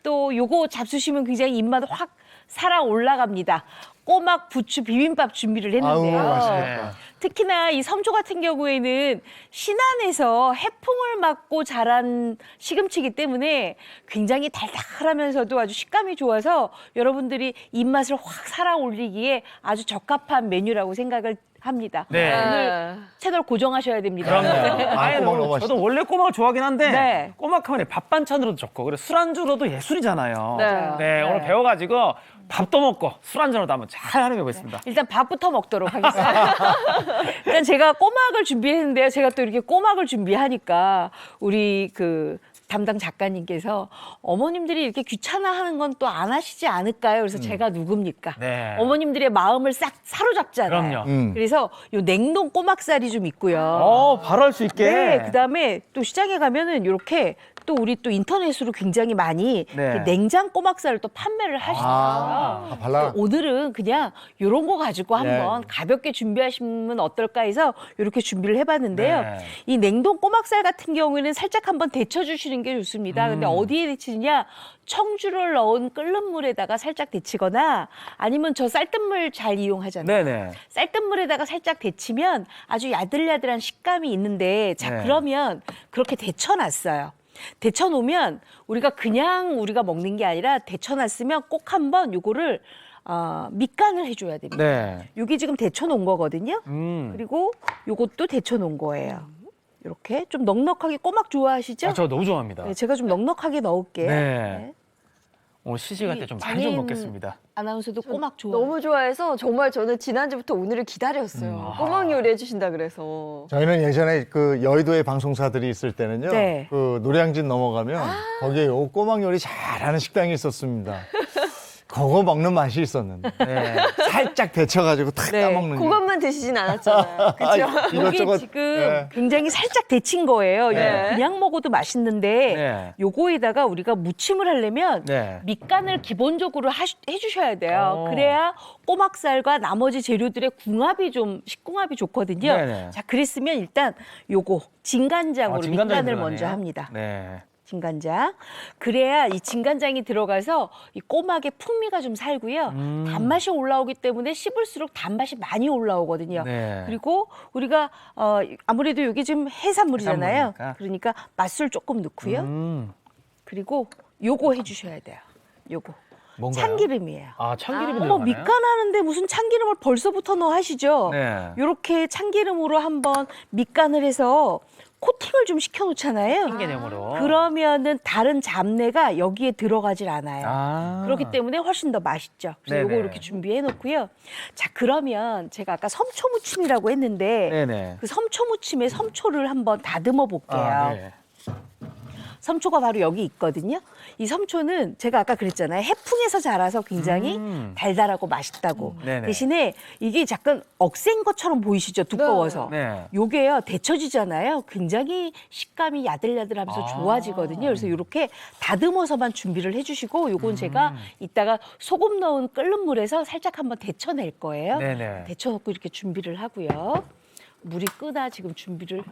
또 요거 잡수시면 굉장히 입맛 확 살아 올라갑니다. 꼬막 부추 비빔밥 준비를 했는데요. 아우, 맛있겠다. 특히나 이 섬초 같은 경우에는 신안에서 해풍을 맞고 자란 시금치이기 때문에 굉장히 달달하면서도 아주 식감이 좋아서 여러분들이 입맛을 확 살아 올리기에 아주 적합한 메뉴라고 생각을 합니다. 네. 오늘 채널 고정하셔야 됩니다. 그럼요. 아니, 꼬막 너무 저도 원래 꼬막을 좋아하긴 한데 네. 꼬막하면 밥 반찬으로도 좋고 그리고 술안주로도 예술이잖아요. 네. 오늘 배워가지고 밥도 먹고 술안주로도 한번 잘 활용해 보겠습니다. 일단 밥부터 먹도록 하겠습니다. 일단 제가 꼬막을 준비했는데요. 제가 또 이렇게 꼬막을 준비하니까 우리 그 담당 작가님께서 어머님들이 이렇게 귀찮아하는 건 또 안 하시지 않을까요? 그래서 제가 누굽니까? 네. 어머님들의 마음을 싹 사로잡잖아요. 그럼요. 그래서 요 냉동 꼬막살이 좀 있고요. 바로 할 수 있게. 네, 그다음에 또 시장에 가면은 이렇게 또 우리 또 인터넷으로 굉장히 많이 네. 그 냉장 꼬막살을 또 판매를 하시더라고요. 발라. 오늘은 그냥 이런 거 가지고 한번 가볍게 준비하시면 어떨까 해서 이렇게 준비를 해봤는데요. 네. 이 냉동 꼬막살 같은 경우에는 살짝 한번 데쳐주시는 게 좋습니다. 근데 어디에 데치느냐? 청주를 넣은 끓는 물에다가 살짝 데치거나 아니면 저 쌀뜨물 잘 이용하잖아요. 네네. 쌀뜨물에다가 살짝 데치면 아주 야들야들한 식감이 있는데 자 네. 그러면 그렇게 데쳐놨어요. 데쳐놓으면 우리가 먹는 게 아니라 데쳐놨으면 꼭 한번 요거를 밑간을 해줘야 됩니다. 네. 요게 지금 데쳐놓은 거거든요. 음. 그리고 요것도 데쳐놓은 거예요. 이렇게 좀 넉넉하게 꼬막 좋아하시죠? 저 너무 좋아합니다. 네, 제가 좀 넉넉하게 넣을게요. 네. 오늘 시식할 때 좀 많이 좀 장인 먹겠습니다. 아나운서도 꼬막 좋아. 너무 좋아해서 정말 저는 지난주부터 오늘을 기다렸어요. 꼬막 요리해 주신다 그래서. 저희는 예전에 그 여의도에 방송사들이 있을 때는요. 네. 그 노량진 넘어가면 거기에 요 꼬막 요리 잘하는 식당이 있었습니다. 그거 먹는 맛이 있었는데 네. 살짝 데쳐가지고 탁 네, 까먹는 게. 그것만 드시진 않았잖아요. 그죠? 아이, 요게 이것저것, 지금 네. 굉장히 살짝 데친 거예요. 이거 네. 그냥 먹어도 맛있는데 네. 요거에다가 우리가 무침을 하려면 네. 밑간을 기본적으로 해주셔야 돼요. 오. 그래야 꼬막살과 나머지 재료들의 궁합이 좀 식궁합이 좋거든요. 네네. 자, 그랬으면 일단 요거 진간장으로 진간장이 밑간을 들어가네요. 먼저 합니다. 네. 진간장. 그래야 이 진간장이 들어가서 이 꼬막의 풍미가 좀 살고요. 단맛이 올라오기 때문에 씹을수록 단맛이 많이 올라오거든요. 네. 그리고 우리가 아무래도 이게 지금 해산물이잖아요. 해산물이니까. 그러니까 맛술 조금 넣고요. 음. 그리고 요거 해주셔야 돼요. 요거. 뭔가요? 참기름이에요. 참기름이 어머, 들어가나요? 밑간하는데 무슨 참기름을 벌써부터 넣어 하시죠? 네. 요렇게 참기름으로 한번 밑간을 해서 코팅을 좀 시켜놓잖아요. 개념으로. 그러면은 다른 잡내가 여기에 들어가질 않아요. 그렇기 때문에 훨씬 더 맛있죠. 그래서 요거 네네. 이렇게 준비해 놓고요. 자, 그러면 제가 아까 섬초무침이라고 했는데 네네. 그 섬초무침에 섬초를 한번 다듬어 볼게요. 네. 섬초가 바로 여기 있거든요. 이 섬초는 제가 아까 그랬잖아요. 해풍에서 자라서 굉장히 달달하고 맛있다고. 네네. 대신에 이게 약간 억센 것처럼 보이시죠? 두꺼워서. 네. 요게요. 데쳐지잖아요. 굉장히 식감이 야들야들하면서 좋아지거든요. 그래서 이렇게 다듬어서만 준비를 해주시고 요건 제가 이따가 소금 넣은 끓는 물에서 살짝 한번 데쳐낼 거예요. 네네. 데쳐놓고 이렇게 준비를 하고요. 물이 끄나 지금 준비를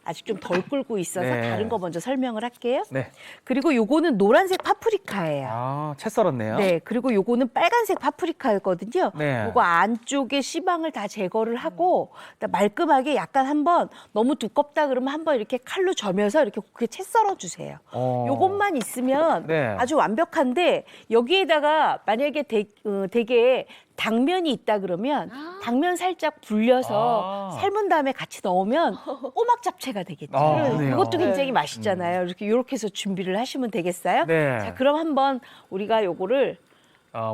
아직 좀 덜 끓고 있어서 네. 다른 거 먼저 설명을 할게요. 네. 그리고 요거는 노란색 파프리카예요. 채 썰었네요. 네, 그리고 요거는 빨간색 파프리카였거든요. 네. 요거 안쪽에 씨방을 다 제거를 하고 말끔하게 약간 한번 너무 두껍다 그러면 한번 이렇게 칼로 저며서 이렇게 곱게 채 썰어 주세요. 요것만 있으면 네. 아주 완벽한데 여기에다가 만약에 되게 당면이 있다 그러면 당면 살짝 불려서 삶은 다음에 같이 넣으면 꼬막 잡채가 되겠죠. 그러네요. 그것도 굉장히 맛있잖아요. 이렇게 해서 준비를 하시면 되겠어요? 네. 자, 그럼 한번 우리가 요거를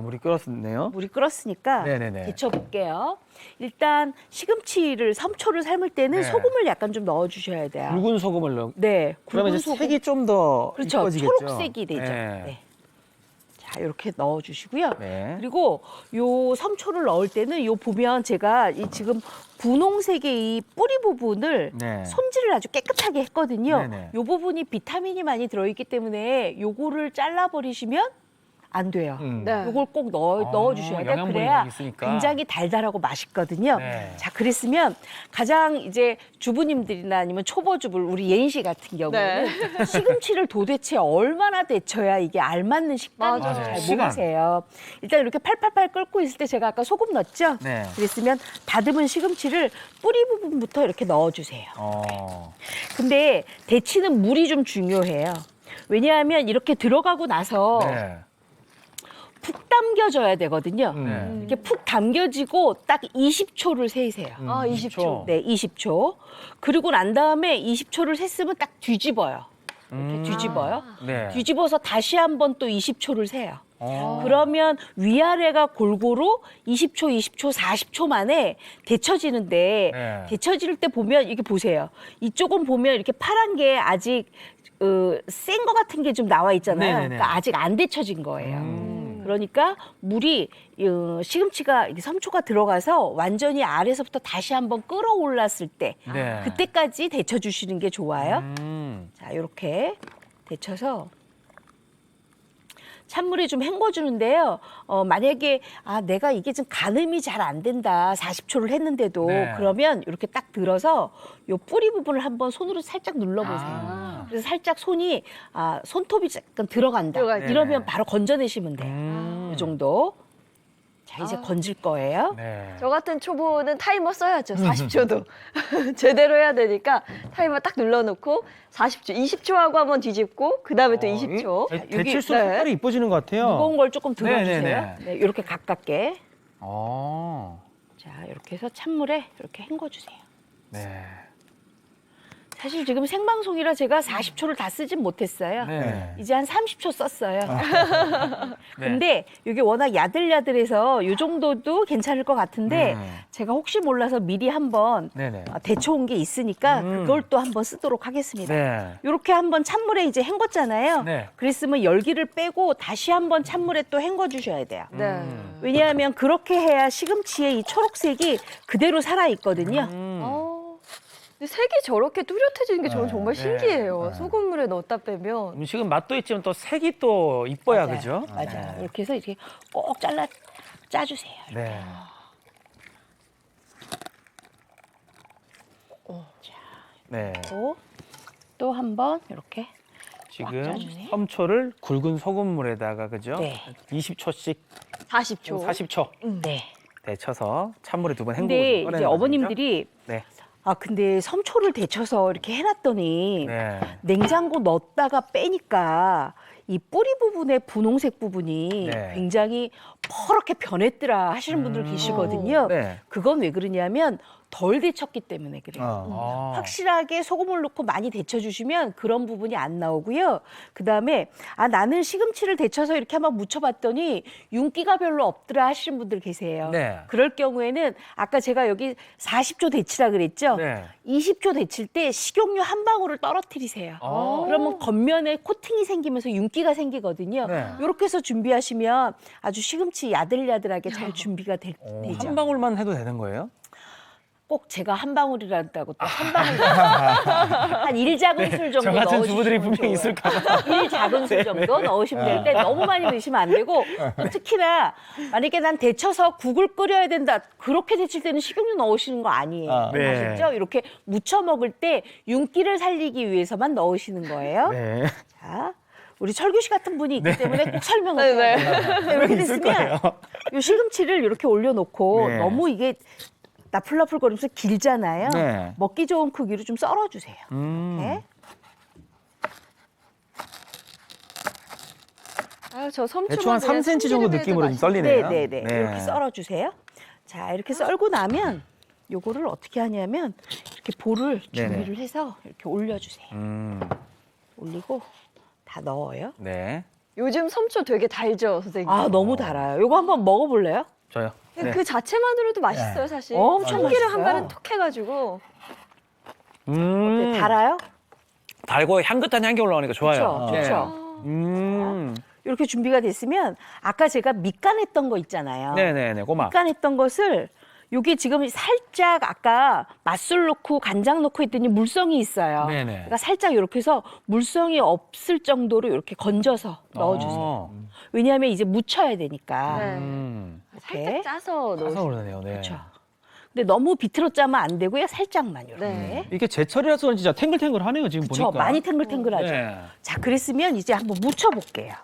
물이 끓었네요. 물이 끓었으니까 네네네. 데쳐볼게요. 일단 시금치를 섬초를 삶을 때는 네. 소금을 약간 좀 넣어주셔야 돼요. 굵은 소금을 넣어. 네, 그러면 굵은 이제 소금. 색이 좀 더 그렇죠. 이뻐지겠죠. 초록색이 되죠. 네. 네. 자, 이렇게 넣어주시고요. 네. 그리고 요 섬초를 넣을 때는 요 보면 제가 이 지금 분홍색의 이 뿌리 부분을 네. 손질을 아주 깨끗하게 했거든요. 네네. 요 부분이 비타민이 많이 들어있기 때문에 요거를 잘라버리시면 안 돼요. 네. 요걸 꼭 넣어주셔야 돼요. 영양분이 그래야 거기 있으니까. 굉장히 달달하고 맛있거든요. 네. 자, 그랬으면 가장 이제 주부님들이나 아니면 초보주부 우리 예인 씨 같은 경우에는 시금치를 도대체 얼마나 데쳐야 이게 알맞는 식감인지 맞아요. 잘 시간. 모르세요. 일단 이렇게 팔팔팔 끓고 있을 때 제가 아까 소금 넣었죠? 네. 그랬으면 다듬은 시금치를 뿌리 부분부터 이렇게 넣어주세요. 근데 데치는 물이 좀 중요해요. 왜냐하면 이렇게 들어가고 나서 네. 푹 담겨져야 되거든요. 네. 이렇게 푹 담겨지고 딱 20초를 세세요. 아, 20초. 네, 20초. 그리고 난 다음에 20초를 셌으면 딱 뒤집어요. 이렇게 뒤집어요. 네. 뒤집어서 다시 한번 또 20초를 세요. 그러면 위아래가 골고루 20초, 20초, 40초 만에 데쳐지는데 네. 데쳐질 때 보면 이게 보세요. 이쪽은 보면 이렇게 파란 게 아직 센 거 같은 게 좀 나와 있잖아요. 네네네. 그러니까 아직 안 데쳐진 거예요. 그러니까 물이 시금치가 이렇게 섬초가 들어가서 완전히 아래서부터 다시 한번 끌어올랐을 때 네. 그때까지 데쳐주시는 게 좋아요. 음. 자, 이렇게 데쳐서 찬물에 좀 헹궈주는데요. 만약에 내가 이게 좀 가늠이 잘 안 된다. 40초를 했는데도 네. 그러면 이렇게 딱 들어서 요 뿌리 부분을 한번 손으로 살짝 눌러보세요. 그래서 살짝 손이 손톱이 약간 들어간다. 들어갈 때. 이러면 바로 건져내시면 돼요. 이 정도. 자, 이제 아. 건질 거예요. 네. 저 같은 초보는 타이머 써야죠. 40초도. 제대로 해야 되니까 타이머 딱 눌러놓고 40초, 20초 하고 한번 뒤집고 그 다음에 또 20초. 데칠수록 색깔이 이뻐지는 것 같아요. 무거운 걸 조금 들어주세요. 네네네. 네, 이렇게 가깝게. 어. 자, 이렇게 해서 찬물에 이렇게 헹궈주세요. 네. 사실 지금 생방송이라 제가 40초를 다 쓰진 못했어요. 네. 이제 한 30초 썼어요. 네. 근데 이게 워낙 야들야들해서 이 정도도 괜찮을 것 같은데 음. 제가 혹시 몰라서 미리 한번 네네. 데쳐온 게 있으니까 그걸 또 한번 쓰도록 하겠습니다. 네. 이렇게 한번 찬물에 이제 헹궜잖아요. 네. 그랬으면 열기를 빼고 다시 한번 찬물에 또 헹궈 주셔야 돼요. 네. 왜냐하면 그렇게 해야 시금치의 이 초록색이 그대로 살아 있거든요. 근데 색이 저렇게 뚜렷해지는 게 저는 정말 네. 신기해요. 소금물에 넣었다 빼면. 음식은 맛도 있지만 또 색이 또 이뻐야 맞아요. 그죠? 맞아요. 이렇게 해서 이렇게 꼭 짜주세요. 네. 네. 또 한 번 이렇게. 지금 짜주세요. 섬초를 굵은 소금물에다가 그죠? 네. 20초씩 40초. 40초 네. 데쳐서 찬물에 두 번 헹구고 근데 꺼내는 이제 거죠, 어머님들이 그죠? 네. 근데 섬초를 데쳐서 이렇게 해놨더니 네. 냉장고 넣었다가 빼니까 이 뿌리 부분의 분홍색 부분이 네. 굉장히 퍼렇게 변했더라 하시는 분들 계시거든요. 네. 그건 왜 그러냐면 덜 데쳤기 때문에 그래요. 확실하게 소금을 넣고 많이 데쳐주시면 그런 부분이 안 나오고요. 그다음에 나는 시금치를 데쳐서 이렇게 한번 무쳐봤더니 윤기가 별로 없더라 하시는 분들 계세요. 네. 그럴 경우에는 아까 제가 여기 40초 데치라 그랬죠. 네. 20초 데칠 때 식용유 한 방울을 떨어뜨리세요. 그러면 겉면에 코팅이 생기면서 윤기가 생기거든요. 네. 이렇게 해서 준비하시면 아주 시금치 야들야들하게 잘 준비가 되죠. 한 방울만 해도 되는 거예요? 꼭 제가 한 방울이란다고 또 한 방울 한 1작은술 정도 저 같은 넣어주시면 주부들이 분명히 좋아요. 있을까 봐. 1작은술 정도 넣으시면 되는데 너무 많이 넣으시면 안 되고 또 특히나 만약에 난 데쳐서 국을 끓여야 된다 그렇게 데칠 때는 식용유 넣으시는 거 아니에요. 네. 아시죠? 이렇게 무쳐 먹을 때 윤기를 살리기 위해서만 넣으시는 거예요. 네. 자, 우리 철규 씨 같은 분이 있기 때문에 꼭 설명을 해야 돼요. 이렇게 됐으면 이 시금치를 이렇게 올려놓고 네. 너무 이게 나풀나풀거리면서 길잖아요. 네. 먹기 좋은 크기로 좀 썰어주세요. 이렇게. 저 섬초만 대충 한 그냥 3cm 정도 참기름에도 느낌으로 좀 맛있- 썰리네요. 네네네. 이렇게 썰어주세요. 자, 이렇게 썰고 나면 요거를 어떻게 하냐면 이렇게 볼을 네네. 준비를 해서 이렇게 올려주세요. 올리고 다 넣어요. 네. 요즘 섬초 되게 달죠, 선생님. 너무 달아요. 요거 한번 먹어볼래요? 저요. 네. 그 자체만으로도 맛있어요, 사실. 엄청 참기름 한 맛있어요. 발은 톡 해가지고. 달아요? 달고 향긋한 향기 올라오니까 좋아요. 그렇죠. 네. 좋죠. 이렇게 준비가 됐으면 아까 제가 밑간했던 거 있잖아요. 네네네. 꼬막. 밑간했던 것을 요게 지금 살짝 아까 맛술 넣고 간장 넣고 했더니 물성이 있어요. 네네. 그러니까 살짝 이렇게 해서 물성이 없을 정도로 이렇게 건져서 넣어주세요. 왜냐하면 이제 묻혀야 되니까. 네. 이렇게. 살짝 짜서 짜서 넣으시면. 그러네요. 네. 그렇죠. 근데 너무 비틀어 짜면 안 되고요. 살짝만 이렇게. 네. 이게 제철이라서 그런지 진짜 탱글탱글하네요. 지금 그렇죠. 보니까. 많이 탱글탱글하죠. 네. 자, 그랬으면 이제 한번 묻혀볼게요.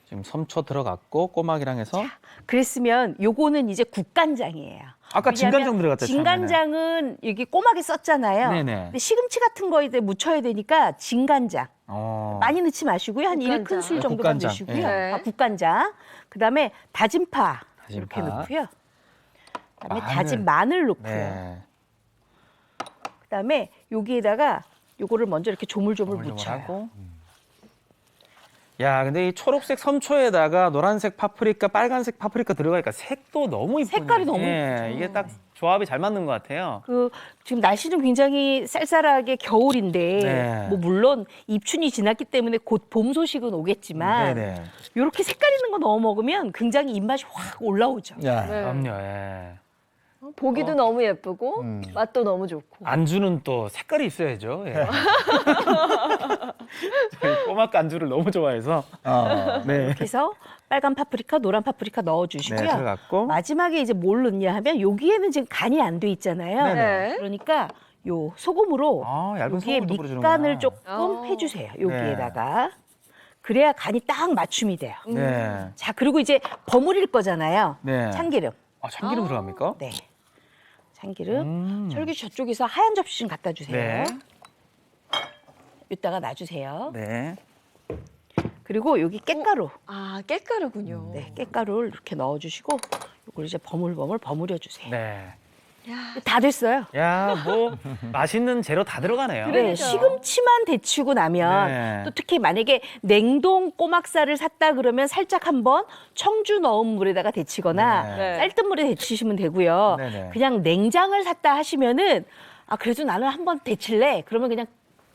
지금 섬초 들어갔고 꼬막이랑 해서 그랬으면 요거는 이제 국간장이에요. 아까 왜냐하면 진간장 들어갔다 진간장은 여기 꼬막에 썼잖아요. 네네. 근데 시금치 같은 거에 묻혀야 되니까 진간장. 많이 넣지 마시고요. 한 국간장. 1큰술 네, 정도만 국간장. 넣으시고요. 네. 국간장. 그다음에 다진 파 이렇게 파. 넣고요. 그다음에 마늘. 다진 마늘 넣고요. 네. 그다음에 여기에다가 요거를 먼저 이렇게 조물조물 묻혀요. 조물조물하고. 야, 근데 이 초록색 섬초에다가 노란색 파프리카, 빨간색 파프리카 들어가니까 색도 너무 이쁘네. 색깔이 너무 예, 이게 딱 조합이 잘 맞는 것 같아요. 지금 날씨는 굉장히 쌀쌀하게 겨울인데 네. 뭐 물론 입춘이 지났기 때문에 곧 봄 소식은 오겠지만 네네. 이렇게 색깔 있는 거 넣어 먹으면 굉장히 입맛이 확 올라오죠. 야. 네. 그럼요. 예. 보기도 너무 예쁘고 맛도 너무 좋고. 안주는 또 색깔이 있어야죠. 예. 저희 꼬막 안주를 너무 좋아해서. 네. 이렇게 해서 빨간 파프리카, 노란 파프리카 넣어주시고요. 네, 들어갔고. 마지막에 이제 뭘 넣냐 하면 여기에는 지금 간이 안 돼 있잖아요. 네네. 그러니까 요 소금으로 아, 얇은 여기에 소금도 밑간을 뿌려주는구나. 조금 해주세요. 여기에다가. 그래야 간이 딱 맞춤이 돼요. 네. 자, 그리고 이제 버무릴 거잖아요. 네. 참기름. 아, 참기름 들어갑니까? 네. 참기름. 철기 저쪽에서 하얀 접시 좀 갖다 주세요. 네. 이따가 놔주세요. 네. 그리고 여기 깻가루. 아, 깻가루군요. 네, 깻가루를 이렇게 넣어주시고 이걸 이제 버물버물 버무려 주세요. 네. 다 됐어요. 야, 뭐 맛있는 재료 다 들어가네요. 네, 시금치만 데치고 나면 네. 또 특히 만약에 냉동 꼬막살을 샀다 그러면 살짝 한번 청주 넣은 물에다가 데치거나 네. 쌀뜨물에 데치시면 되고요. 네네. 그냥 냉장을 샀다 하시면은 아 그래도 나는 한번 데칠래. 그러면 그냥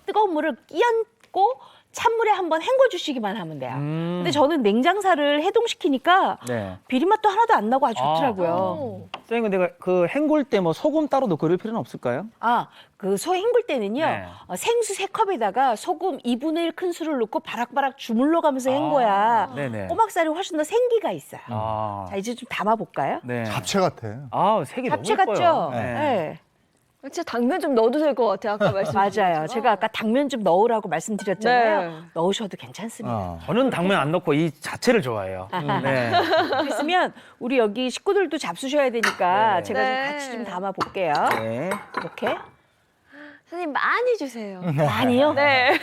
뜨거운 물을 끼얹고 찬물에 한번 헹궈 주시기만 하면 돼요. 근데 저는 냉장살을 해동시키니까 네. 비린맛도 하나도 안 나고 아주 아. 좋더라고요. 선생님, 근데 그 헹굴 때 뭐 소금 따로 넣고 그럴 필요는 없을까요? 아, 그 소 헹굴 때는요. 네. 생수 3컵에다가 소금 2분의 1 큰술을 넣고 바락바락 주물러 가면서 헹궈야 네네. 꼬막살이 훨씬 더 생기가 있어요. 아. 자, 이제 좀 담아 볼까요? 네. 잡채 같아. 아, 색이 잡채 너무 예뻐요. 같죠? 네. 진짜 당면 좀 넣어도 될 것 같아요. 아까 말씀하신 맞아요. 것처럼. 제가 아까 당면 좀 넣으라고 말씀드렸잖아요. 네. 넣으셔도 괜찮습니다. 저는 당면 안 넣고 이 자체를 좋아해요. 네. 그랬으면 우리 여기 식구들도 잡수셔야 되니까 네. 제가 네. 좀 같이 좀 담아 볼게요. 네. 이렇게. 선생님 많이 주세요. 많이요? 네.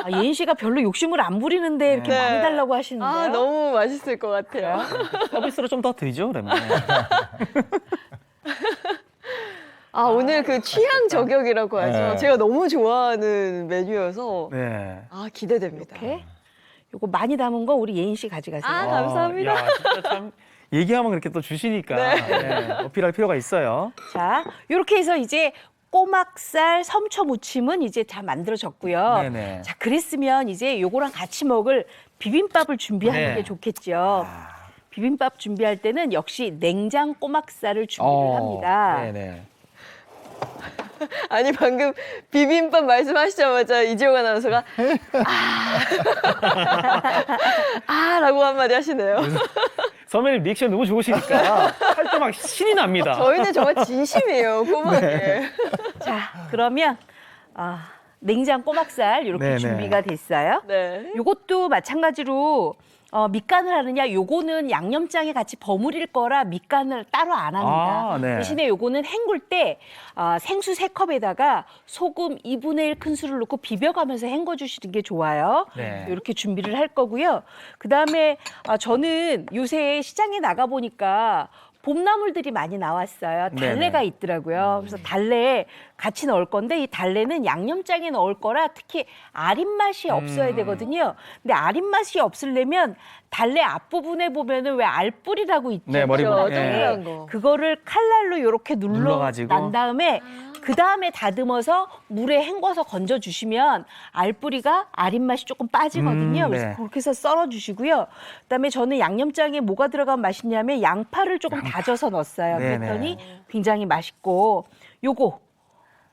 아, 예인 씨가 별로 욕심을 안 부리는데 이렇게 네. 많이 달라고 하시는데요. 아, 너무 맛있을 것 같아요. 서비스로 좀 더 드리죠, 그러면. 아, 오늘 그 취향 저격이라고 하죠. 네. 제가 너무 좋아하는 메뉴여서 네. 아, 기대됩니다. 이렇게. 요거 많이 담은 거 우리 예인 씨 가져가세요. 아, 감사합니다. 야, 진짜 참 얘기하면 그렇게 또 주시니까 네, 어필할 필요가 있어요. 자, 이렇게 해서 이제 꼬막살 섬초 무침은 이제 다 만들어졌고요. 네네. 자, 그랬으면 이제 요거랑 같이 먹을 비빔밥을 준비하는 네. 게 좋겠죠. 비빔밥 준비할 때는 역시 냉장 꼬막살을 준비를 합니다. 네네. 아니, 방금 비빔밥 말씀하시자마자 이지영 아나운서가 라고 한마디 하시네요. 선배님 리액션 너무 좋으시니까 할 때 막 신이 납니다. 저희는 정말 진심이에요, 꼬막에. 자, 그러면 냉장 꼬막살 이렇게 네네. 준비가 됐어요. 네. 요것도 마찬가지로 밑간을 하느냐, 요거는 양념장에 같이 버무릴 거라 밑간을 따로 안 합니다. 아, 네. 대신에 요거는 헹굴 때 생수 3컵에다가 소금 2분의 1 큰술을 넣고 비벼가면서 헹궈 주시는 게 좋아요. 네. 이렇게 준비를 할 거고요. 그다음에 저는 요새 시장에 나가 보니까 봄나물들이 많이 나왔어요. 달래가 네네. 있더라고요. 그래서 달래 같이 넣을 건데 이 달래는 양념장에 넣을 거라 특히 아린 맛이 없어야 되거든요. 근데 아린 맛이 없으려면 달래 앞부분에 보면은 왜 알뿌리라고 있죠. 네, 머리 부분. 동그란 거. 그거를 칼날로 이렇게 눌러가지고. 난 다음에 그 다음에 다듬어서 물에 헹궈서 건져 주시면 알뿌리가 아린 맛이 조금 빠지거든요. 그래서 네. 그렇게 해서 썰어 주시고요. 그다음에 저는 양념장에 뭐가 들어가면 맛있냐면 양파를 조금 다져서 넣었어요. 네네. 그랬더니 굉장히 맛있고 요거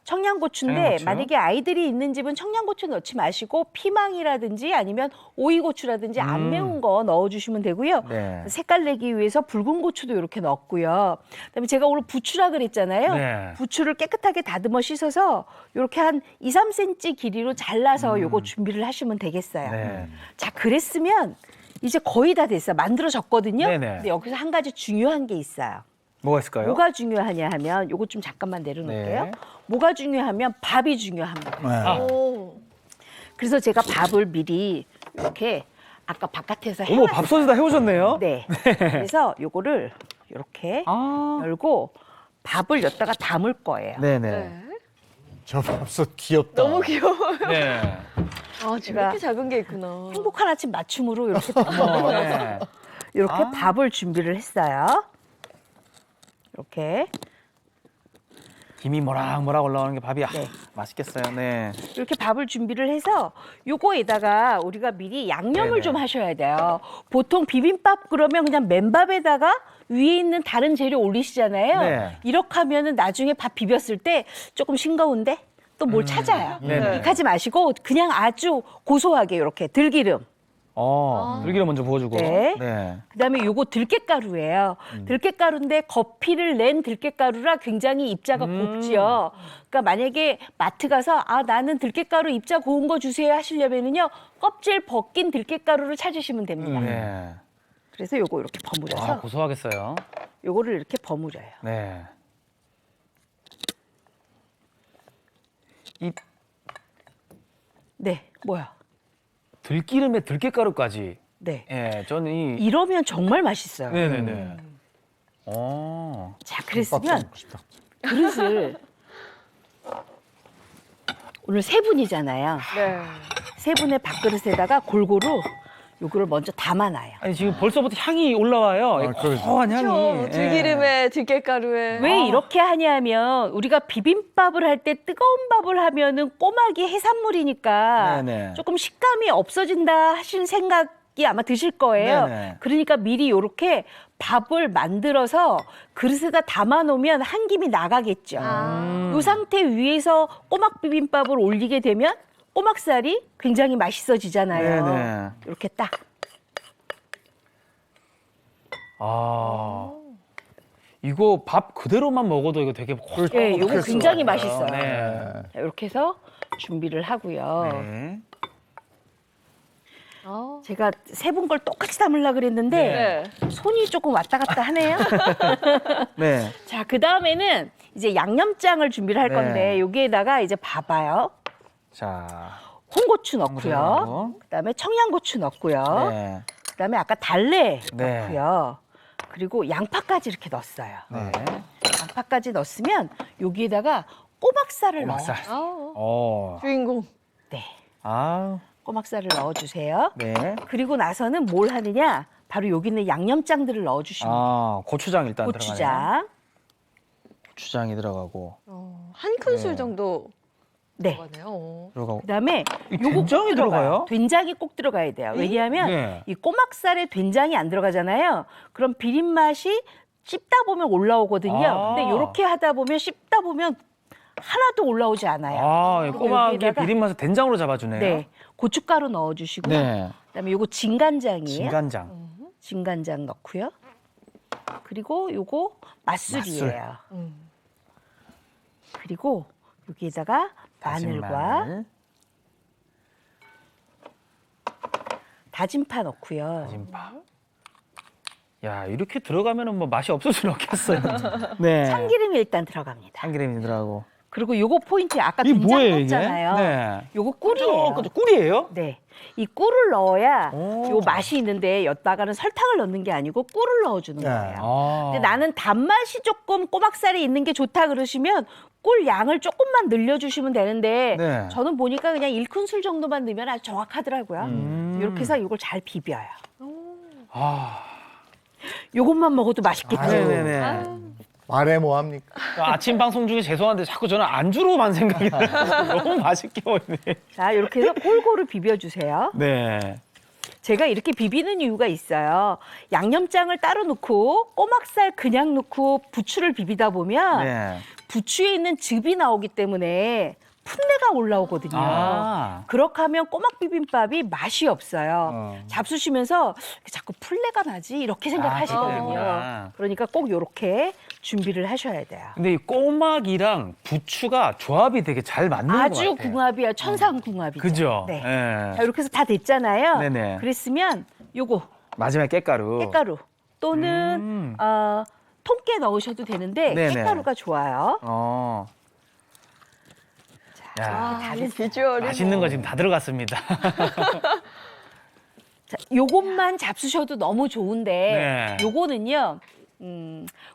청양고추인데 청양고추. 만약에 아이들이 있는 집은 청양고추 넣지 마시고 피망이라든지 아니면 오이고추라든지 안 매운 거 넣어주시면 되고요. 네. 색깔 내기 위해서 붉은 고추도 이렇게 넣었고요. 그다음에 제가 오늘 부추라 그랬잖아요. 네. 부추를 깨끗하게 다듬어 씻어서 이렇게 한 2, 3cm 길이로 잘라서 요거 준비를 하시면 되겠어요. 네. 자, 그랬으면 이제 거의 다 됐어요. 만들어졌거든요. 네네. 근데 여기서 한 가지 중요한 게 있어요. 뭐가 있을까요? 뭐가 중요하냐 하면 요거 좀 잠깐만 내려놓을게요. 네. 뭐가 중요하면 밥이 중요합니다. 오. 그래서 제가 밥을 미리 이렇게 아까 바깥에서 어머, 해놨어요. 밥솥에 다 해오셨네요. 네. 그래서 요거를 이렇게 아. 열고 밥을 여기다가 담을 거예요. 네네. 네. 저 밥솥 귀엽다. 너무 귀여워요. 네. 아, 지금 이렇게 작은 게 있구나. 행복한 아침 맞춤으로 이렇게 네. 이렇게 밥을 준비를 했어요. 이렇게 김이 모락모락 올라오는 게 밥이 네. 맛있겠어요. 네. 이렇게 밥을 준비를 해서 요거에다가 우리가 미리 양념을 네네. 좀 하셔야 돼요. 보통 비빔밥 그러면 그냥 맨밥에다가 위에 있는 다른 재료 올리시잖아요. 네. 이렇게 하면은 나중에 밥 비볐을 때 조금 싱거운데 또 뭘 찾아요. 네네. 이렇게 하지 마시고 그냥 아주 고소하게 이렇게 들기름. 들기름 먼저 부어주고. 네. 네. 그다음에 요거 들깨가루예요. 들깨가루인데 거피를 낸 들깨가루라 굉장히 입자가 곱지요. 그러니까 만약에 마트 가서 아 나는 들깨가루 입자 고운 거 주세요 하시려면은요 껍질 벗긴 들깨가루를 찾으시면 됩니다. 네. 그래서 요거 이렇게 버무려서 와, 고소하겠어요. 요거를 이렇게 버무려요. 네. 이 네, 뭐야? 들기름에 들깨가루까지. 네. 예, 저는 이. 이러면 정말 맛있어요. 네네네. 자, 밥 그랬으면 먹고 싶다. 그릇을 오늘 세 분이잖아요. 네. 세 분의 밥그릇에다가 골고루 요거를 먼저 담아놔요. 아니 지금 벌써부터 향이 올라와요. 이 그러죠. 고소한 향이. 그렇죠. 들기름에 들깨가루에. 왜 이렇게 하냐면 우리가 비빔밥을 할 때 뜨거운 밥을 하면은 꼬막이 해산물이니까 네네. 조금 식감이 없어진다 하시는 생각이 아마 드실 거예요. 네네. 그러니까 미리 이렇게 밥을 만들어서 그릇에다 담아 놓으면 한 김이 나가겠죠. 이 상태 위에서 꼬막 비빔밥을 올리게 되면 꼬막살이 굉장히 맛있어지잖아요. 네네. 이렇게 딱. 이거 밥 그대로만 먹어도 이거 되게 네, 이거 그렇죠. 굉장히 맛있어요. 네. 자, 이렇게 해서 준비를 하고요. 네. 제가 세 분 걸 똑같이 담으려고 그랬는데 네. 손이 조금 왔다 갔다 하네요. 네. 자, 그 다음에는 이제 양념장을 준비를 할 네. 건데 여기에다가 이제 봐봐요. 자. 홍고추 홍고추 넣고요. 넣고. 그다음에 청양고추 넣고요. 네. 그다음에 아까 달래 네. 넣고요. 그리고 양파까지 이렇게 넣었어요. 네. 양파까지 넣었으면 여기에다가 꼬막살을 꼬막살. 넣어요. 어. 주인공. 네, 아. 꼬막살을 넣어주세요. 네. 그리고 나서는 뭘 하느냐? 바로 여기 있는 양념장들을 넣어주시면 돼요. 아, 고추장 일단 들어가네요. 고추장. 고추장이 들어가고. 한 큰술 네. 정도 네. 들어가네요. 들어가고. 그다음에 이 요거 된장이 꼭 들어가요? 된장이 꼭 들어가야 돼요. 왜냐하면 네. 이 꼬막살에 된장이 안 들어가잖아요. 그럼 비린 맛이 씹다 보면 올라오거든요. 아. 근데 이렇게 하다 보면 씹다 보면 하나도 올라오지 않아요. 아, 이 꼬막의 여기에다가- 비린 맛을 된장으로 잡아주네요. 네, 고춧가루 넣어주시고, 네. 그다음에 요거 진간장이에요. 진간장. 진간장 넣고요. 그리고 요거 맛술이에요. 그리고 여기에다가 다진 마늘과 마늘, 다진 파 넣고요. 다진 파. 야, 이렇게 들어가면은 뭐 맛이 없을 수는 없겠어요. 네. 참기름이 일단 들어갑니다. 참기름이 들어가고. 그리고 요거 포인트 아까 이게 된장 뭐예요, 이게? 넣었잖아요. 네. 요거 꿀이에요. 꿀이에요? 네. 이 꿀을 넣어야 오. 요 맛이 있는데 여기다가는 설탕을 넣는 게 아니고 꿀을 넣어주는 네. 거예요. 아. 근데 나는 단맛이 조금 꼬막살이 있는 게 좋다 그러시면 꿀 양을 조금만 늘려주시면 되는데 네. 저는 보니까 그냥 1큰술 정도만 넣으면 아주 정확하더라고요. 이렇게 해서 이걸 잘 비벼요. 아. 요것만 먹어도 맛있겠죠. 네네네. 말해 뭐 합니까? 아침 방송 중에 죄송한데 자꾸 저는 안주로만 생각이 나요. 너무 맛있게 보이네. 자, 이렇게 해서 골고루 비벼주세요. 네. 제가 이렇게 비비는 이유가 있어요. 양념장을 따로 넣고 꼬막살 그냥 넣고 부추를 비비다 보면 네. 부추에 있는 즙이 나오기 때문에 풋내가 올라오거든요. 아. 그렇게 하면 꼬막 비빔밥이 맛이 없어요. 잡수시면서 자꾸 풀내가 나지 이렇게 생각하시거든요. 그렇구나. 그러니까 꼭 이렇게 준비를 하셔야 돼요. 근데 이 꼬막이랑 부추가 조합이 되게 잘 맞는 것 아주 같아요. 궁합이야. 천상궁합이죠. 그죠? 네. 예. 자, 이렇게 해서 다 됐잖아요. 네네. 그랬으면 요거 마지막에 깻가루. 깻가루 또는 통깨 넣으셔도 되는데 네네. 깻가루가 좋아요. 야, 아, 이 비주얼이 맛있는 거 지금 다 들어갔습니다. 자, 요것만 잡수셔도 너무 좋은데 네. 요거는요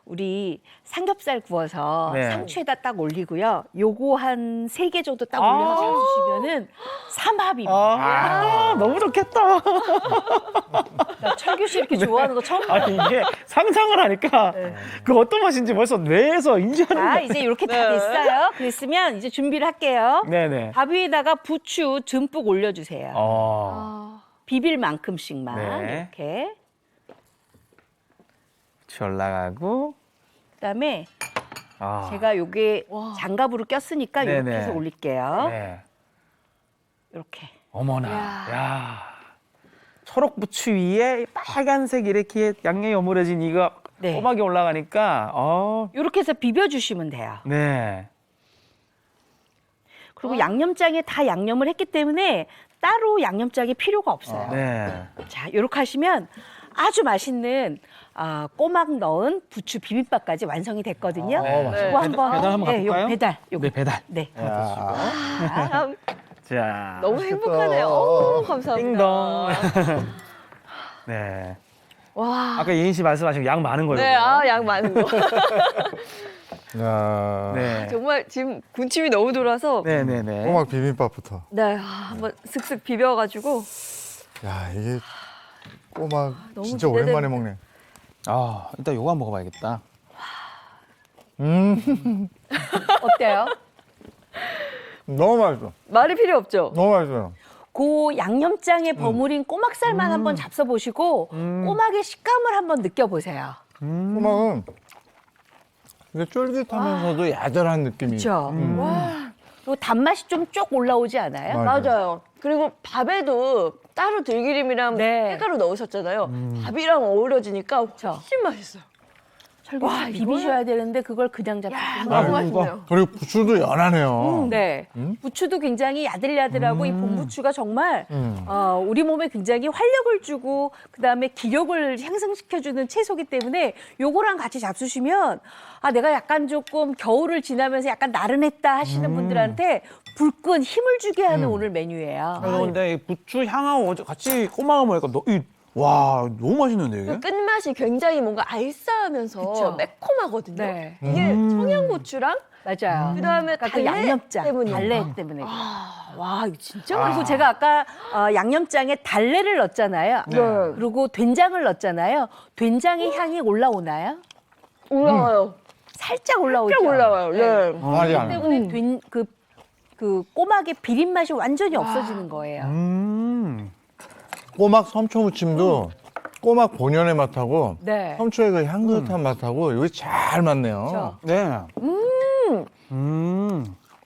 우리 삼겹살 구워서 네. 상추에다 딱 올리고요. 요거 한 3개 정도 딱 올려서 잡수시면은 삼합입니다. 너무 좋겠다. 나 철규 씨 이렇게 좋아하는 거 처음 봐요. 아니 이게 상상을 하니까 그 어떤 맛인지 벌써 뇌에서 인지하는 자, 거예요. 이제 이렇게 다 됐어요. 그랬으면 이제 준비를 할게요. 네네. 밥 위에다가 부추 듬뿍 올려주세요. 비빌 만큼씩만 네. 이렇게. 올라가고. 그다음에 아. 제가 요게 장갑으로 꼈으니까 이렇게 네네. 해서 올릴게요. 네. 이렇게. 어머나. 야. 초록 부추 위에 빨간색 이렇게 양념이 어무러진 이거 네. 꼬막이 올라가니까 이렇게 해서 비벼주시면 돼요. 네. 그리고 양념장에 다 양념을 했기 때문에 따로 양념장이 필요가 없어요. 네. 자, 이렇게 하시면 아주 맛있는 꼬막 넣은 부추 비빔밥까지 완성이 됐거든요. 맛있다. 이거 한번 배달 한번 네, 가볼까요? 요거 배달. 요거. 네, 배달. 네. 참 자. 너무 행복하네요. 오, 감사합니다. 띵동. 네. 와. 아까 예인 씨 말씀하신 양 많은 거예요. 네, 양 많은 거. 야, 네. 정말 지금 군침이 너무 돌아서 네네네. 꼬막 비빔밥부터. 네, 한번 슥슥 비벼가지고 야, 이게 꼬막 너무 진짜 기대돼. 오랜만에 먹네. 일단 요거 한번 먹어봐야겠다. 어때요? 너무 맛있어. 말이 필요 없죠. 너무 맛있어요. 그 양념장에 버무린 꼬막살만 한번 잡숴보시고 꼬막의 식감을 한번 느껴보세요. 꼬막은 이게 쫄깃하면서도 야들한 느낌이. 그렇죠. 그리고 단맛이 좀 쭉 올라오지 않아요? 맞아요. 맞아요. 그리고 밥에도 따로 들기름이랑 네. 깨가루 넣으셨잖아요. 밥이랑 어우러지니까 훨씬 맛있어요. 와, 비비셔야 되는데 그걸 그냥 잡수시면 너무 맛있네요. 그리고 부추도 연하네요. 네. 부추도 굉장히 야들야들하고 이 봄부추가 정말 음. 우리 몸에 굉장히 활력을 주고 그다음에 기력을 향상시켜주는 채소기 때문에 요거랑 같이 잡수시면 내가 약간 조금 겨울을 지나면서 약간 나른했다 하시는 분들한테 불끈 힘을 주게 하는 오늘 메뉴예요. 근데 이 부추 향하고 같이 꼬막을 먹으니까 와 너무 맛있는데 이게? 그 끝맛이 굉장히 뭔가 알싸하면서 그쵸. 매콤하거든요. 네. 이게 청양고추랑 맞아요. 그다음에 그러니까 그 달래 양념장 때문이에요. 달래 때문에. 와, 이거 진짜 그리고 제가 아까 양념장에 달래를 넣었잖아요. 네. 그리고 된장을 넣었잖아요. 된장의 향이 올라오나요? 올라와요. 살짝 올라오죠. 쫙 올라와요. 네. 말이 안 해. 때문에 그 꼬막의 비린 맛이 완전히 없어지는 거예요. 꼬막 섬초무침도 꼬막 본연의 맛하고 네. 섬초의 그 향긋한 맛하고 이게 잘 맞네요. 그렇죠. 네.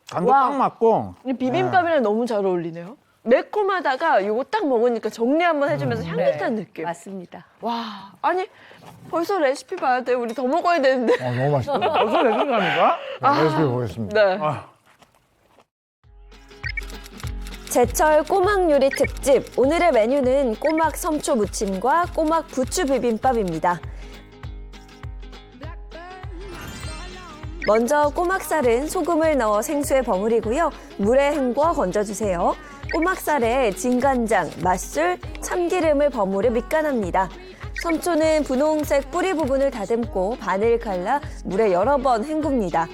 간도 와. 딱 맞고. 이 비빔밥이랑 너무 잘 어울리네요. 매콤하다가 이거 딱 먹으니까 정리 한번 해주면서 향긋한 느낌. 맞습니다. 와, 아니 벌써 레시피 봐야 돼. 우리 더 먹어야 되는데. 너무 맛있다. 벌써 레슨 갑니까? 레시피 보겠습니다. 네. 제철 꼬막 요리 특집. 오늘의 메뉴는 꼬막 섬초 무침과 꼬막 부추 비빔밥입니다. 먼저 꼬막살은 소금을 넣어 생수에 버무리고요. 물에 헹궈 건져주세요. 꼬막살에 진간장, 맛술, 참기름을 버무려 밑간합니다. 섬초는 분홍색 뿌리 부분을 다듬고 반을 갈라 물에 여러 번 헹굽니다.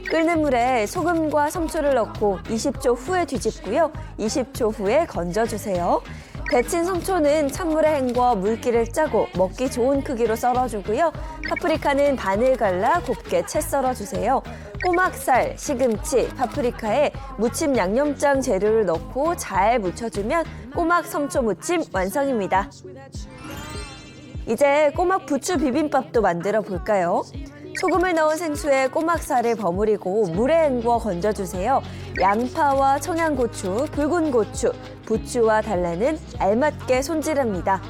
끓는 물에 소금과 섬초를 넣고 20초 후에 뒤집고요. 20초 후에 건져주세요. 데친 섬초는 찬물에 헹궈 물기를 짜고 먹기 좋은 크기로 썰어주고요. 파프리카는 반을 갈라 곱게 채 썰어주세요. 꼬막살, 시금치, 파프리카에 무침 양념장 재료를 넣고 잘 무쳐주면 꼬막 섬초 무침 완성입니다. 이제 꼬막 부추 비빔밥도 만들어 볼까요? 소금을 넣은 생수에 꼬막살을 버무리고 물에 헹궈 건져주세요. 양파와 청양고추, 붉은 고추, 부추와 달래는 알맞게 손질합니다.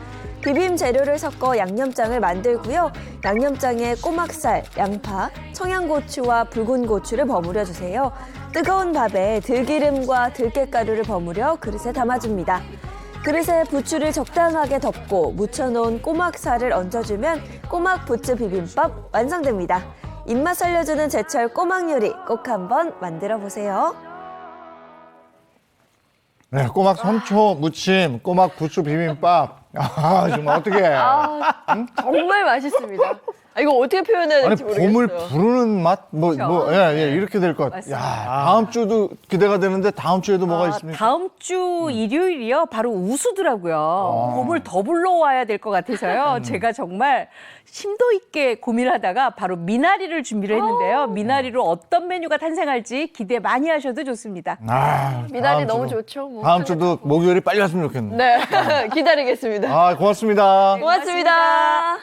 비빔 재료를 섞어 양념장을 만들고요. 양념장에 꼬막살, 양파, 청양고추와 붉은 고추를 버무려 주세요. 뜨거운 밥에 들기름과 들깨가루를 버무려 그릇에 담아줍니다. 그릇에 부추를 적당하게 덮고 무쳐놓은 꼬막살을 얹어주면 꼬막 부추 비빔밥 완성됩니다. 입맛 살려주는 제철 꼬막 요리 꼭 한번 만들어 보세요. 네, 꼬막 섬초 무침, 꼬막 부추 비빔밥. 정말 어떻게? 정말 맛있습니다. 이거 어떻게 표현해야 아니 될지 모르겠어요. 봄을 부르는 맛? 이렇게 될 것 같아요. 맞습니다. 야, 다음 주도 기대가 되는데 다음 주에도 뭐가 있습니까? 다음 주 일요일이요. 바로 우수더라고요. 봄을 더 불러와야 될 것 같아서요. 제가 정말 심도 있게 고민하다가 바로 미나리를 준비를 했는데요. 미나리로 어떤 메뉴가 탄생할지 기대 많이 하셔도 좋습니다. 미나리 다음 너무 주도, 좋죠. 뭐. 다음 주도 목요일이 빨리 왔으면 좋겠네. 네, 기다리겠습니다. 아, 고맙습니다. 고맙습니다.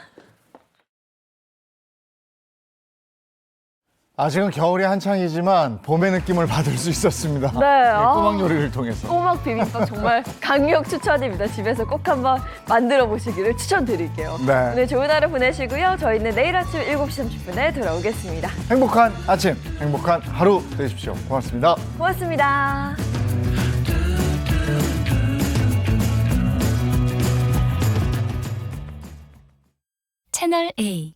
아직은 겨울이 한창이지만 봄의 느낌을 받을 수 있었습니다. 네, 꼬막 요리를 통해서. 꼬막 비빔밥 정말 강력 추천입니다. 집에서 꼭 한번 만들어 보시기를 추천드릴게요. 네. 오늘 좋은 하루 보내시고요. 저희는 내일 아침 7시 30분에 돌아오겠습니다. 행복한 아침, 행복한 하루 되십시오. 고맙습니다. 고맙습니다. 채널 A